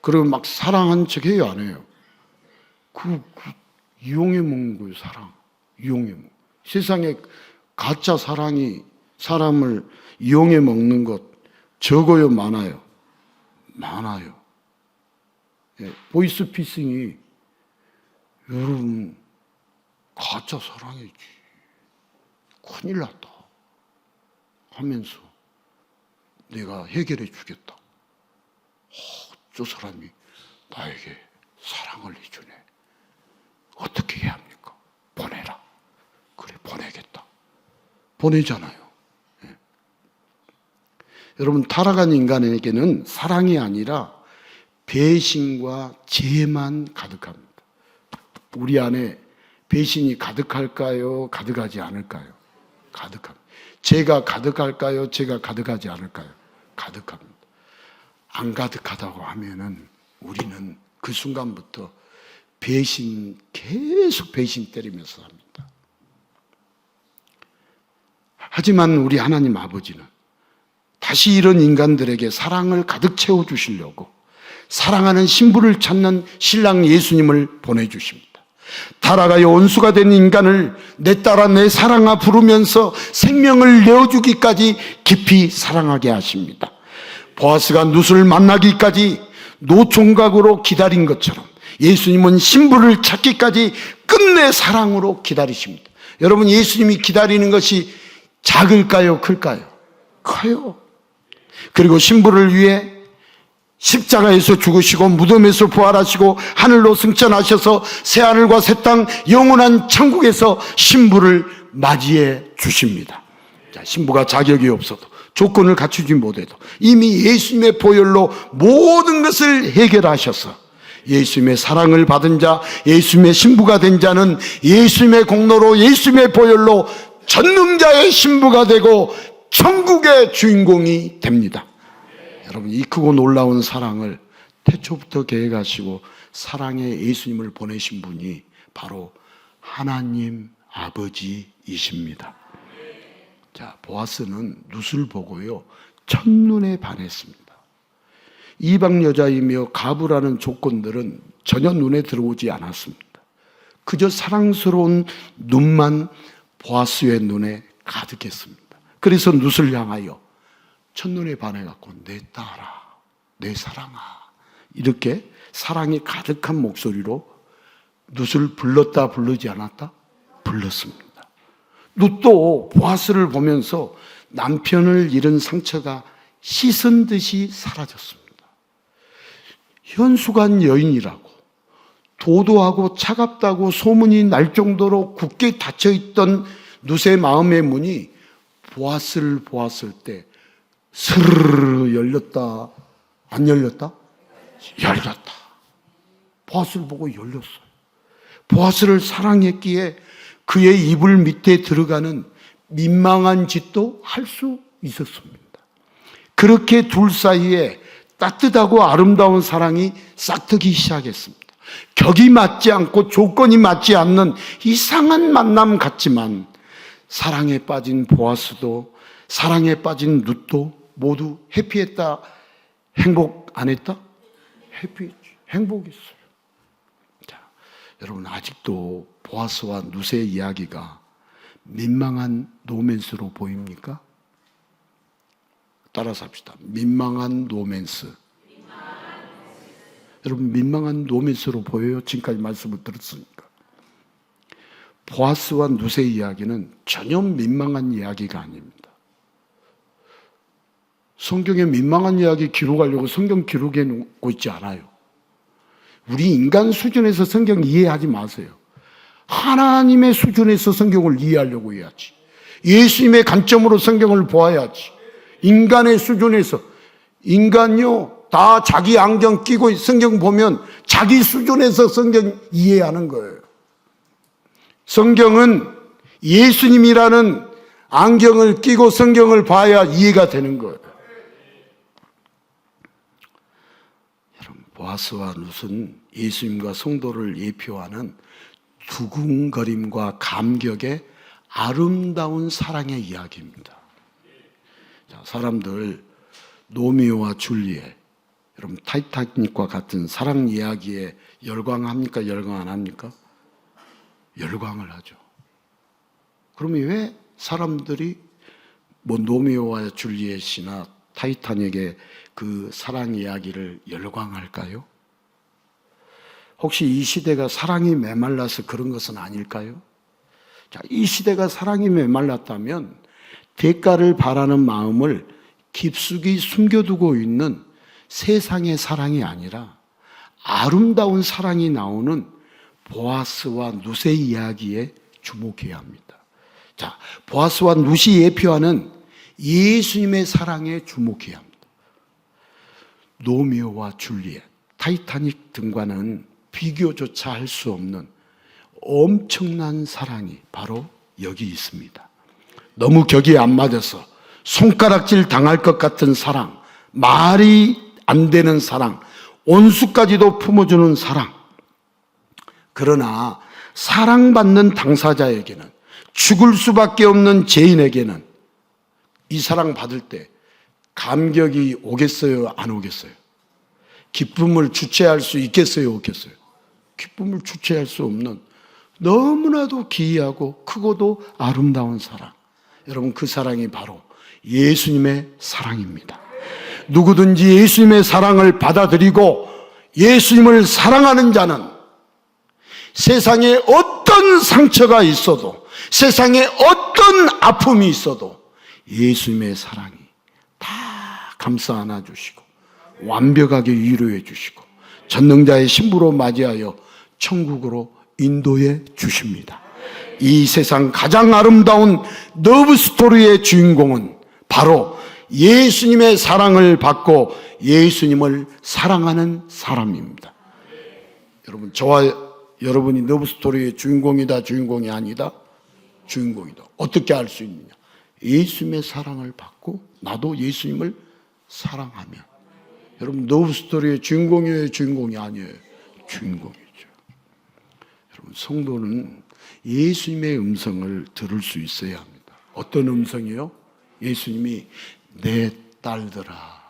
그리고 막 사랑한 척 해요, 안 해요? 이용해 먹는 거예요, 사랑. 이용해 먹는. 세상에 가짜 사랑이 사람을 이용해 먹는 것 적어요, 많아요? 많아요. 예, 보이스피싱이 여러분 가짜 사랑이지. 큰일 났다 하면서 내가 해결해 주겠다. 저 사람이 나에게 사랑을 해주네. 어떻게 해야 합니까? 보내라. 그래, 보내겠다. 보내잖아요. 예. 여러분, 타락한 인간에게는 사랑이 아니라 배신과 죄만 가득합니다. 우리 안에 배신이 가득할까요? 가득하지 않을까요? 가득합니다. 죄가 가득할까요? 죄가 가득하지 않을까요? 가득합니다. 안 가득하다고 하면은 우리는 그 순간부터 계속 배신 때리면서 삽니다. 하지만 우리 하나님 아버지는 다시 이런 인간들에게 사랑을 가득 채워주시려고 사랑하는 신부를 찾는 신랑 예수님을 보내주십니다. 타락하여 원수가 된 인간을 내 딸아 내 사랑아 부르면서 생명을 내어주기까지 깊이 사랑하게 하십니다. 보아스가 룻을 만나기까지 노총각으로 기다린 것처럼 예수님은 신부를 찾기까지 끝내 사랑으로 기다리십니다. 여러분, 예수님이 기다리는 것이 작을까요? 클까요? 커요. 그리고 신부를 위해 십자가에서 죽으시고 무덤에서 부활하시고 하늘로 승천하셔서 새하늘과 새 땅 영원한 천국에서 신부를 맞이해 주십니다. 자, 신부가 자격이 없어도 조건을 갖추지 못해도 이미 예수님의 보혈로 모든 것을 해결하셔서 예수님의 사랑을 받은 자, 예수님의 신부가 된 자는 예수님의 공로로 예수님의 보혈로 전능자의 신부가 되고 천국의 주인공이 됩니다. 여러분, 이 크고 놀라운 사랑을 태초부터 계획하시고 사랑의 예수님을 보내신 분이 바로 하나님 아버지이십니다. 자, 보아스는 룻을 보고요 첫눈에 반했습니다. 이방 여자이며 가부라는 조건들은 전혀 눈에 들어오지 않았습니다. 그저 사랑스러운 눈만 보아스의 눈에 가득했습니다. 그래서 룻을 향하여 첫눈에 반해갖고 내 딸아, 내 사랑아, 이렇게 사랑이 가득한 목소리로 룻을 불렀다 부르지 않았다? 불렀습니다. 룻도 보아스를 보면서 남편을 잃은 상처가 씻은 듯이 사라졌습니다. 현수간 여인이라고 도도하고 차갑다고 소문이 날 정도로 굳게 닫혀있던 룻의 마음의 문이 보아스를 보았을 때 스르르 열렸다, 안 열렸다? 열렸다. 보아스를 보고 열렸어요. 보아스를 사랑했기에 그의 이불 밑에 들어가는 민망한 짓도 할 수 있었습니다. 그렇게 둘 사이에 따뜻하고 아름다운 사랑이 싹트기 시작했습니다. 격이 맞지 않고 조건이 맞지 않는 이상한 만남 같지만 사랑에 빠진 보아스도 사랑에 빠진 룻도 모두 해피했다. 행복 안 했다? 해피했지. 행복했어요. 자, 여러분, 아직도 보아스와 룻의 이야기가 민망한 로맨스로 보입니까? 따라서 합시다. 민망한 로맨스. 여러분, 민망한 로맨스로 보여요? 지금까지 말씀을 들었으니까. 보아스와 룻의 이야기는 전혀 민망한 이야기가 아닙니다. 성경에 민망한 이야기 기록하려고 성경 기록해 놓고 있지 않아요. 우리 인간 수준에서 성경 이해하지 마세요. 하나님의 수준에서 성경을 이해하려고 해야지. 예수님의 관점으로 성경을 보아야지. 인간의 수준에서. 인간요, 다 자기 안경 끼고 성경 보면 자기 수준에서 성경 이해하는 거예요. 성경은 예수님이라는 안경을 끼고 성경을 봐야 이해가 되는 거예요. 여러분, 보아스와 룻은 예수님과 성도를 예표하는 두근거림과 감격의 아름다운 사랑의 이야기입니다. 자, 사람들 로미오와 줄리엣, 여러분 타이타닉과 같은 사랑 이야기에 열광합니까? 열광 안 합니까? 열광을 하죠. 그러면 왜 사람들이 뭐 로미오와 줄리엣이나 타이타닉의 그 사랑 이야기를 열광할까요? 혹시 이 시대가 사랑이 메말라서 그런 것은 아닐까요? 자, 이 시대가 사랑이 메말랐다면 대가를 바라는 마음을 깊숙이 숨겨두고 있는 세상의 사랑이 아니라 아름다운 사랑이 나오는 보아스와 룻의 이야기에 주목해야 합니다. 자, 보아스와 룻이 예표하는 예수님의 사랑에 주목해야 합니다. 로미오와 줄리엣, 타이타닉 등과는 비교조차 할 수 없는 엄청난 사랑이 바로 여기 있습니다. 너무 격이 안 맞아서 손가락질 당할 것 같은 사랑, 말이 안 되는 사랑, 온수까지도 품어주는 사랑. 그러나 사랑받는 당사자에게는, 죽을 수밖에 없는 죄인에게는 이 사랑 받을 때 감격이 오겠어요? 안 오겠어요? 기쁨을 주체할 수 있겠어요? 없겠어요? 기쁨을 주체할 수 없는 너무나도 기이하고 크고도 아름다운 사랑. 여러분, 그 사랑이 바로 예수님의 사랑입니다. 누구든지 예수님의 사랑을 받아들이고 예수님을 사랑하는 자는 세상에 어떤 상처가 있어도, 세상에 어떤 아픔이 있어도 예수님의 사랑이 다 감싸 안아주시고 완벽하게 위로해 주시고 전능자의 신부로 맞이하여 천국으로 인도해 주십니다. 이 세상 가장 아름다운 러브 스토리의 주인공은 바로 예수님의 사랑을 받고 예수님을 사랑하는 사람입니다. 여러분, 저와 여러분이 러브 스토리의 주인공이다, 주인공이 아니다? 주인공이다. 어떻게 알 수 있느냐? 예수님의 사랑을 받고 나도 예수님을 사랑하면. 여러분, 러브 스토리의 주인공이에요, 주인공이 아니에요? 주인공이죠. 여러분, 성도는 예수님의 음성을 들을 수 있어야 합니다. 어떤 음성이요? 예수님이 내 딸들아,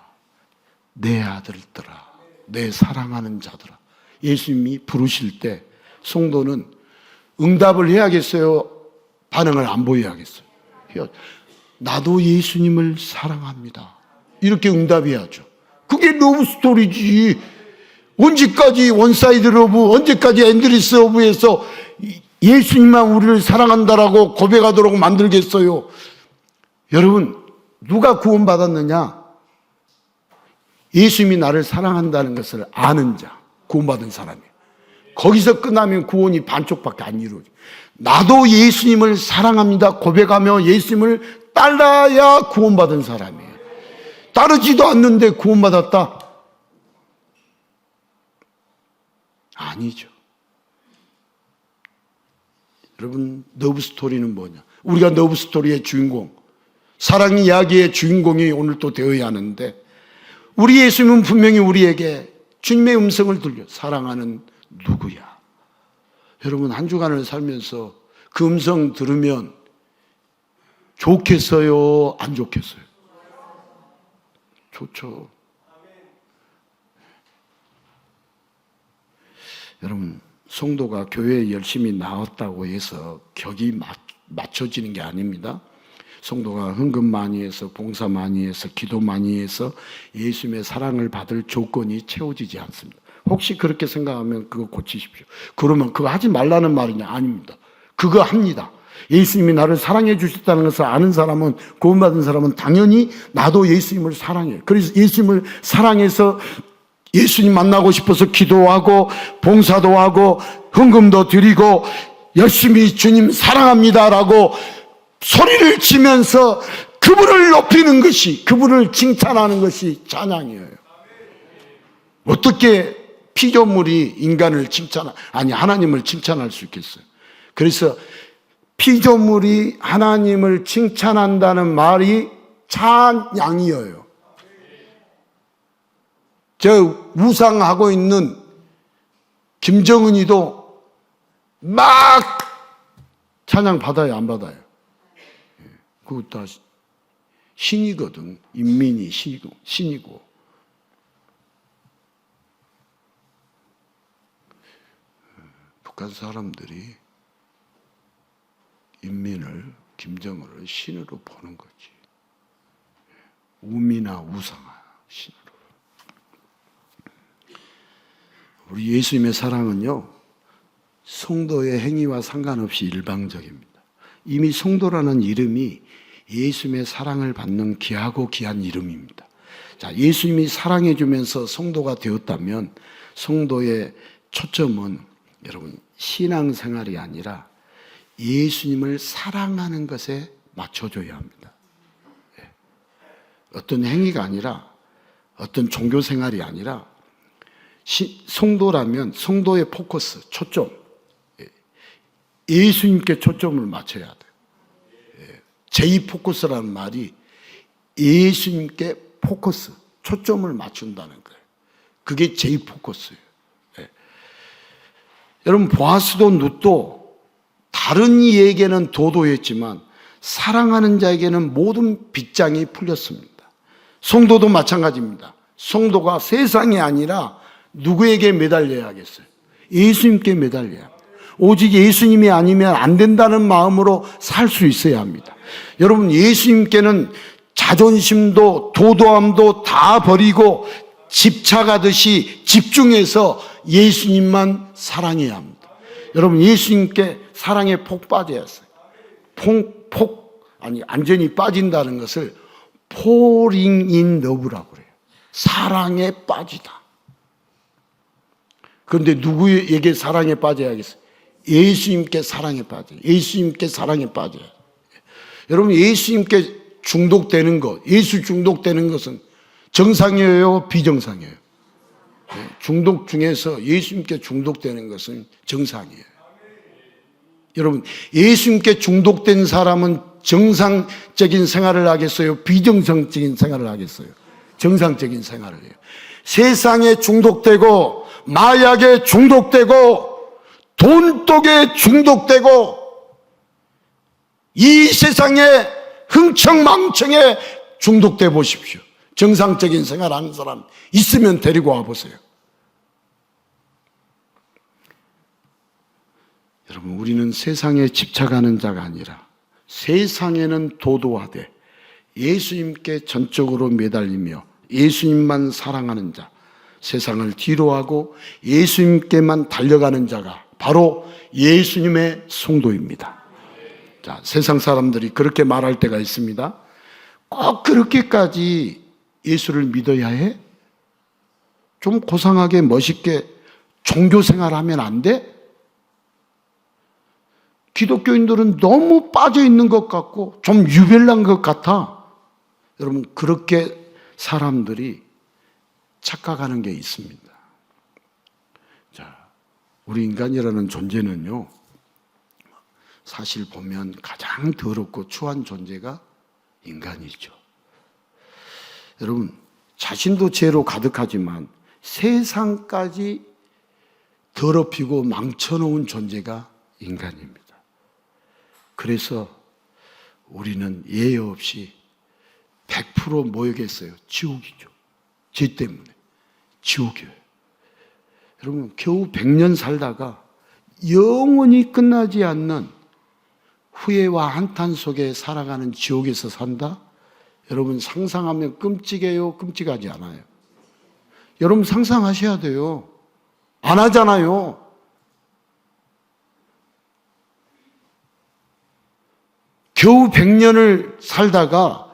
내 아들들아, 내 사랑하는 자들아. 예수님이 부르실 때 성도는 응답을 해야겠어요? 반응을 안 보여야겠어요? 나도 예수님을 사랑합니다. 이렇게 응답해야죠. 그게 러브 스토리지. 언제까지 원사이드 러브, 언제까지 앤드리스 러브에서 예수님만 우리를 사랑한다라고 고백하도록 만들겠어요? 여러분, 누가 구원받았느냐? 예수님이 나를 사랑한다는 것을 아는 자, 구원받은 사람이에요. 거기서 끝나면 구원이 반쪽밖에 안 이루어져. 나도 예수님을 사랑합니다 고백하며 예수님을 따라야 구원받은 사람이에요. 따르지도 않는데 구원받았다? 아니죠. 여러분, 러브 스토리는 뭐냐? 우리가 러브 스토리의 주인공, 사랑 이야기의 주인공이 오늘 또 되어야 하는데, 우리 예수님은 분명히 우리에게 주님의 음성을 들려. 사랑하는 누구야? 여러분, 한 주간을 살면서 그 음성 들으면 좋겠어요? 안 좋겠어요? 좋죠. 여러분, 성도가 교회에 열심히 나왔다고 해서 격이 맞춰지는 게 아닙니다. 성도가 헌금 많이 해서, 봉사 많이 해서, 기도 많이 해서 예수님의 사랑을 받을 조건이 채워지지 않습니다. 혹시 그렇게 생각하면 그거 고치십시오. 그러면 그거 하지 말라는 말이냐? 아닙니다. 그거 합니다. 예수님이 나를 사랑해 주셨다는 것을 아는 사람은, 구원받은 사람은 당연히 나도 예수님을 사랑해요. 그래서 예수님을 사랑해서 예수님 만나고 싶어서 기도하고 봉사도 하고 헌금도 드리고 열심히 주님 사랑합니다라고 소리를 치면서 그분을 높이는 것이, 그분을 칭찬하는 것이 찬양이에요. 어떻게 피조물이 인간을 하나님을 칭찬할 수 있겠어요? 그래서 피조물이 하나님을 칭찬한다는 말이 찬양이에요. 저 우상하고 있는 김정은이도 막 찬양 받아요, 안 받아요? 그것 다 신이거든. 인민이 신이고. 북한 사람들이 인민을, 김정은을 신으로 보는 거지. 우미나 우상아 신으로. 우리 예수님의 사랑은요, 성도의 행위와 상관없이 일방적입니다. 이미 성도라는 이름이 예수님의 사랑을 받는 귀하고 귀한 이름입니다. 자, 예수님이 사랑해 주면서 성도가 되었다면 성도의 초점은 여러분 신앙생활이 아니라 예수님을 사랑하는 것에 맞춰줘야 합니다. 어떤 행위가 아니라, 어떤 종교생활이 아니라 성도라면 성도의 포커스, 초점, 예수님께 초점을 맞춰야 돼요. 제이 포커스라는 말이 예수님께 포커스, 초점을 맞춘다는 거예요. 그게 제이 포커스예요. 여러분, 보아스도 룻도 다른 이에게는 도도했지만 사랑하는 자에게는 모든 빗장이 풀렸습니다. 성도도 마찬가지입니다. 성도가 세상이 아니라 누구에게 매달려야 하겠어요? 예수님께 매달려야 합니다. 오직 예수님이 아니면 안 된다는 마음으로 살 수 있어야 합니다. 여러분, 예수님께는 자존심도 도도함도 다 버리고 집착하듯이 집중해서 예수님만 사랑해야 합니다. 여러분, 예수님께 사랑에 폭 빠져야 했어요. 완전히 빠진다는 것을 falling in love라고 그래요. 사랑에 빠지다. 그런데 누구에게 사랑에 빠져야겠어요? 예수님께 사랑에 빠져요. 예수님께 사랑에 빠져요. 여러분, 예수님께 중독되는 것, 예수 중독되는 것은 정상이에요, 비정상이에요? 중독 중에서 예수님께 중독되는 것은 정상이에요. 여러분, 예수님께 중독된 사람은 정상적인 생활을 하겠어요? 비정상적인 생활을 하겠어요? 정상적인 생활을 해요. 세상에 중독되고 마약에 중독되고 돈독에 중독되고 이 세상에 흥청망청에 중독돼 보십시오. 정상적인 생활하는 사람 있으면 데리고 와보세요. 여러분, 우리는 세상에 집착하는 자가 아니라 세상에는 도도하되 예수님께 전적으로 매달리며 예수님만 사랑하는 자, 세상을 뒤로하고 예수님께만 달려가는 자가 바로 예수님의 성도입니다. 자, 세상 사람들이 그렇게 말할 때가 있습니다. 꼭 그렇게까지 예수를 믿어야 해? 좀 고상하게 멋있게 종교생활하면 안 돼? 기독교인들은 너무 빠져 있는 것 같고 좀 유별난 것 같아. 여러분, 그렇게 사람들이 착각하는 게 있습니다. 자, 우리 인간이라는 존재는요, 사실 보면 가장 더럽고 추한 존재가 인간이죠. 여러분, 자신도 죄로 가득하지만 세상까지 더럽히고 망쳐놓은 존재가 인간입니다. 그래서 우리는 예외 없이 100% 뭐겠어요? 지옥이죠. 죄 때문에. 지옥이에요. 여러분, 겨우 100년 살다가 영원히 끝나지 않는 후회와 한탄 속에 살아가는 지옥에서 산다? 여러분, 상상하면 끔찍해요? 끔찍하지 않아요? 여러분, 상상하셔야 돼요. 안 하잖아요. 겨우 100년을 살다가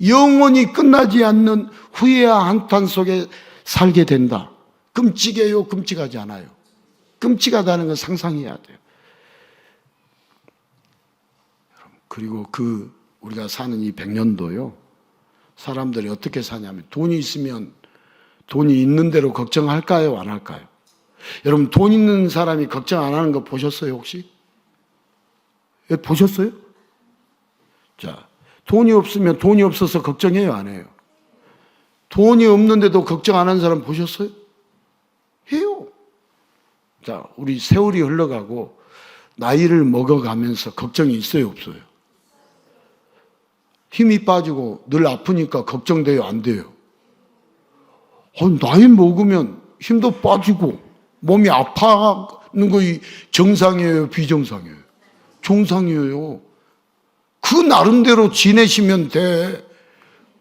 영원히 끝나지 않는 후회와 한탄 속에 살게 된다. 끔찍해요? 끔찍하지 않아요? 끔찍하다는 건 상상해야 돼요. 그리고 우리가 사는 이 100년도요, 사람들이 어떻게 사냐면 돈이 있으면 돈이 있는 대로 걱정할까요? 안 할까요? 여러분, 돈 있는 사람이 걱정 안 하는 거 보셨어요, 혹시? 보셨어요? 자, 돈이 없으면 돈이 없어서 걱정해요, 안 해요? 돈이 없는데도 걱정 안 하는 사람 보셨어요? 해요. 자, 우리 세월이 흘러가고 나이를 먹어가면서 걱정이 있어요, 없어요? 힘이 빠지고 늘 아프니까 걱정돼요, 안 돼요? 나이 먹으면 힘도 빠지고 몸이 아파하는 거이 정상이에요, 비정상이에요? 정상이에요. 그 나름대로 지내시면 돼.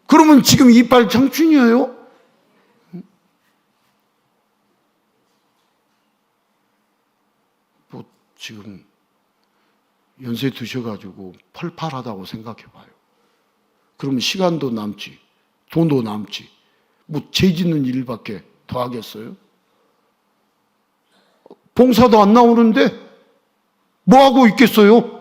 그러면 지금 이빨 청춘이에요? 뭐 지금 연세 드셔가지고 펄펄하다고 생각해봐요. 그러면 시간도 남지, 돈도 남지, 뭐 죄 짓는 일밖에 더 하겠어요? 봉사도 안 나오는데 뭐 하고 있겠어요?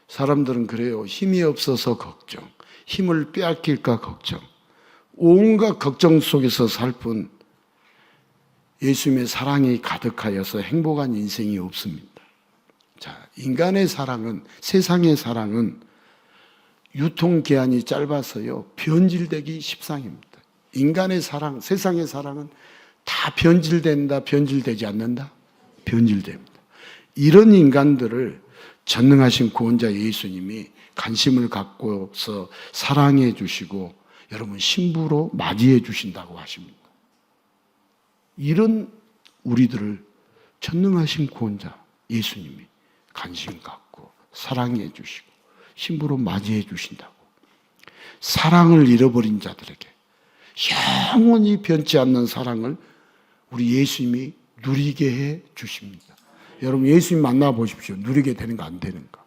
사람들은 그래요. 힘이 없어서 걱정, 힘을 빼앗길까 걱정, 온갖 걱정 속에서 살 뿐 예수님의 사랑이 가득하여서 행복한 인생이 없습니다. 자, 인간의 사랑은, 세상의 사랑은 유통기한이 짧아서요, 변질되기 십상입니다. 인간의 사랑, 세상의 사랑은 다 변질된다, 변질되지 않는다? 변질됩니다. 이런 인간들을 전능하신 구원자 예수님이 관심을 갖고서 사랑해 주시고 여러분 신부로 맞이해 주신다고 하십니다. 이런 우리들을 전능하신 구원자 예수님이 관심 갖고 사랑해 주시고 신부로 맞이해 주신다고. 사랑을 잃어버린 자들에게 영원히 변치 않는 사랑을 우리 예수님이 누리게 해 주십니다. 여러분 예수님 만나보십시오. 누리게 되는가 안 되는가.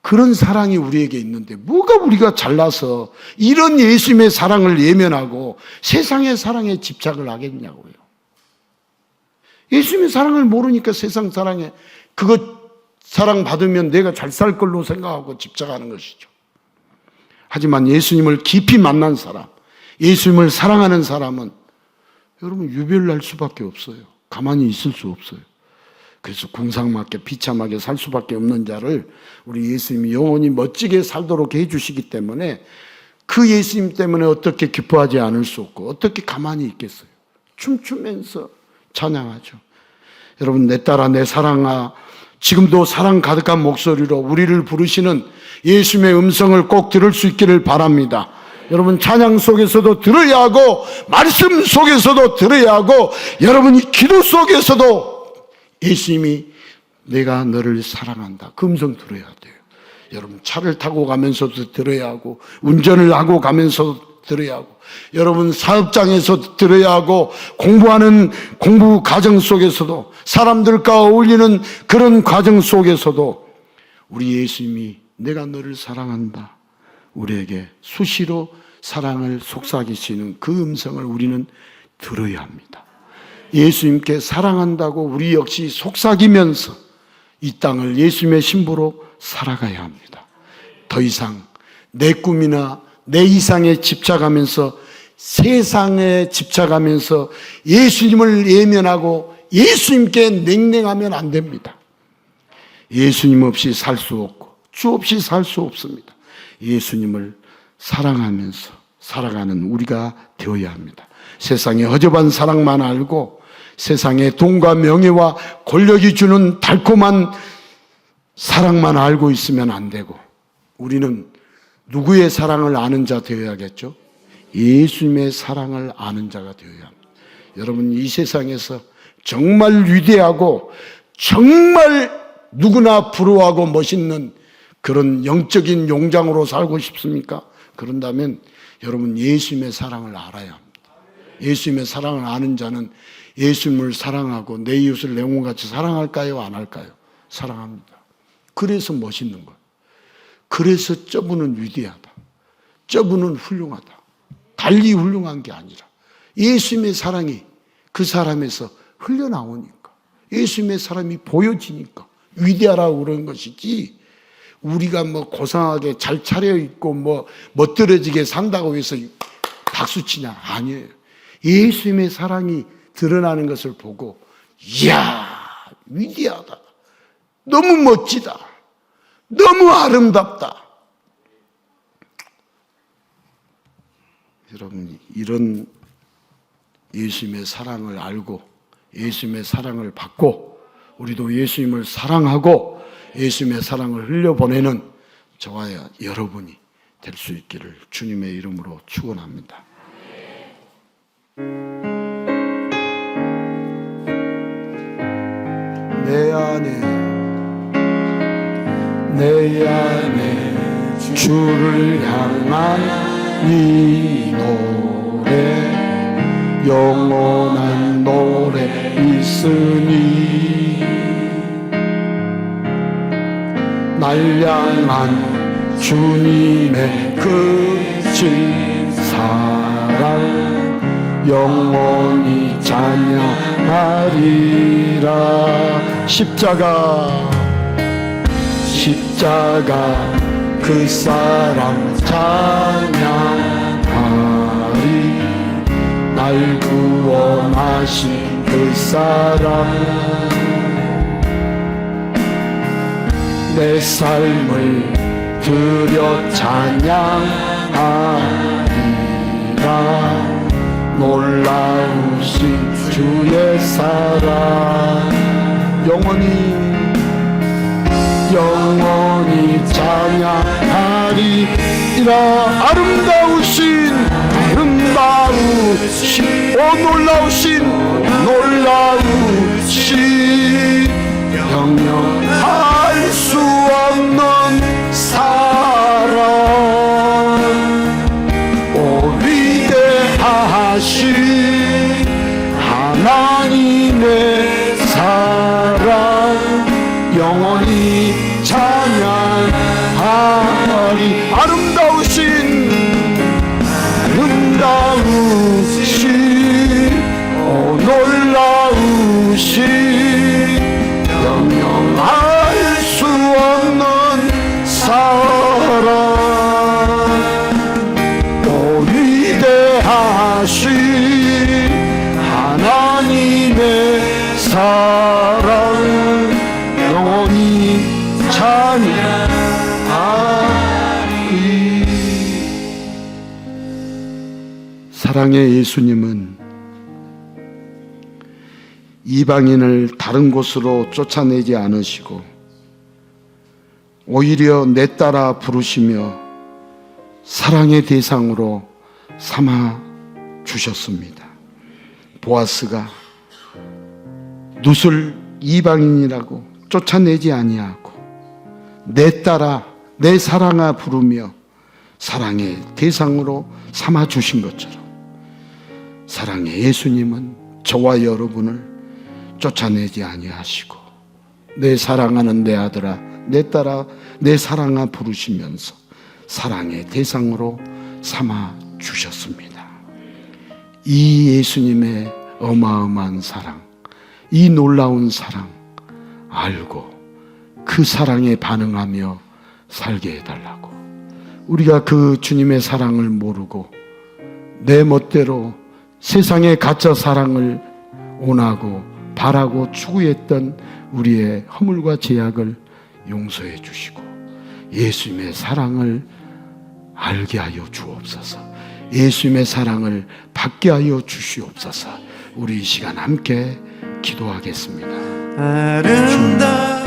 그런 사랑이 우리에게 있는데 뭐가 우리가 잘나서 이런 예수님의 사랑을 예면하고 세상의 사랑에 집착을 하겠냐고요. 예수님의 사랑을 모르니까 세상 사랑에 그것 사랑받으면 내가 잘 살 걸로 생각하고 집착하는 것이죠. 하지만 예수님을 깊이 만난 사람, 예수님을 사랑하는 사람은 여러분 유별날 수밖에 없어요. 가만히 있을 수 없어요. 그래서 궁상맞게 비참하게 살 수밖에 없는 자를 우리 예수님이 영원히 멋지게 살도록 해주시기 때문에 그 예수님 때문에 어떻게 기뻐하지 않을 수 없고 어떻게 가만히 있겠어요. 춤추면서 찬양하죠. 여러분 내 딸아 내 사랑아, 지금도 사랑 가득한 목소리로 우리를 부르시는 예수님의 음성을 꼭 들을 수 있기를 바랍니다. 여러분 찬양 속에서도 들어야 하고 말씀 속에서도 들어야 하고 여러분이 기도 속에서도 예수님이 내가 너를 사랑한다 그 음성 들어야 돼요. 여러분 차를 타고 가면서도 들어야 하고 운전을 하고 가면서도 들어야 하고 여러분 사업장에서 들어야 하고 공부하는 공부 과정 속에서도 사람들과 어울리는 그런 과정 속에서도 우리 예수님이 내가 너를 사랑한다 우리에게 수시로 사랑을 속삭이시는 그 음성을 우리는 들어야 합니다. 예수님께 사랑한다고 우리 역시 속삭이면서 이 땅을 예수님의 신부로 살아가야 합니다. 더 이상 내 꿈이나 내 이상에 집착하면서 세상에 집착하면서 예수님을 예면하고 예수님께 냉랭하면 안 됩니다. 예수님 없이 살 수 없고 주 없이 살 수 없습니다. 예수님을 사랑하면서 살아가는 우리가 되어야 합니다. 세상의 허접한 사랑만 알고 세상의 돈과 명예와 권력이 주는 달콤한 사랑만 알고 있으면 안 되고 우리는 누구의 사랑을 아는 자 되어야겠죠? 예수님의 사랑을 아는 자가 되어야 합니다. 여러분 이 세상에서 정말 위대하고 정말 누구나 부러워하고 멋있는 그런 영적인 용장으로 살고 싶습니까? 그런다면 여러분 예수님의 사랑을 알아야 합니다. 예수님의 사랑을 아는 자는 예수님을 사랑하고 내 이웃을 내 몸같이 사랑할까요? 안 할까요? 사랑합니다. 그래서 멋있는 거예요. 그래서 저분은 위대하다. 저분은 훌륭하다. 달리 훌륭한 게 아니라 예수님의 사랑이 그 사람에서 흘러나오니까 예수님의 사랑이 보여지니까 위대하라고 그러는 것이지 우리가 뭐 고상하게 잘 차려입고 뭐 멋들어지게 산다고 해서 박수치냐? 아니에요. 예수님의 사랑이 드러나는 것을 보고 이야 위대하다. 너무 멋지다. 너무 아름답다. 여러분 이런 예수님의 사랑을 알고 예수님의 사랑을 받고 우리도 예수님을 사랑하고 예수님의 사랑을 흘려보내는 저와 여러분이 될 수 있기를 주님의 이름으로 축원합니다. 내 안에 주를 향한 이 노래 영원한 노래 있으니 날 향한 주님의 크신 사랑 영원히 찬양하리라. 십자가 그 사랑 찬양하리. 날 구원하신 그 사랑 내 삶을 드려 찬양하리라. 놀라우신 주의 사랑 영원히 찬양하리라. 아름다우신 영영할 수 없는 사랑 오 위대하신 하나님의 사랑 영원히 찬양하리. 아름다우신 놀라우신 영영할 수 없는 사랑 오 위대하신 하나님의 사랑 영원히 찬양하리. 사랑의 예수님은 이방인을 다른 곳으로 쫓아내지 않으시고 오히려 내 따라 부르시며 사랑의 대상으로 삼아 주셨습니다. 보아스가 룻을 이방인이라고 쫓아내지 아니하고 내 따라 내 사랑아 부르며 사랑의 대상으로 삼아 주신 것처럼 사랑의 예수님은 저와 여러분을 쫓아내지 아니하시고 내 사랑하는 내 아들아 내 딸아 내 사랑아 부르시면서 사랑의 대상으로 삼아 주셨습니다. 이 예수님의 어마어마한 사랑, 이 놀라운 사랑 알고 그 사랑에 반응하며 살게 해달라고. 우리가 그 주님의 사랑을 모르고 내 멋대로 세상의 가짜 사랑을 원하고 바라고 추구했던 우리의 허물과 죄악을 용서해 주시고 예수님의 사랑을 알게 하여 주옵소서. 예수님의 사랑을 받게 하여 주시옵소서. 우리 이 시간 함께 기도하겠습니다. 아름다운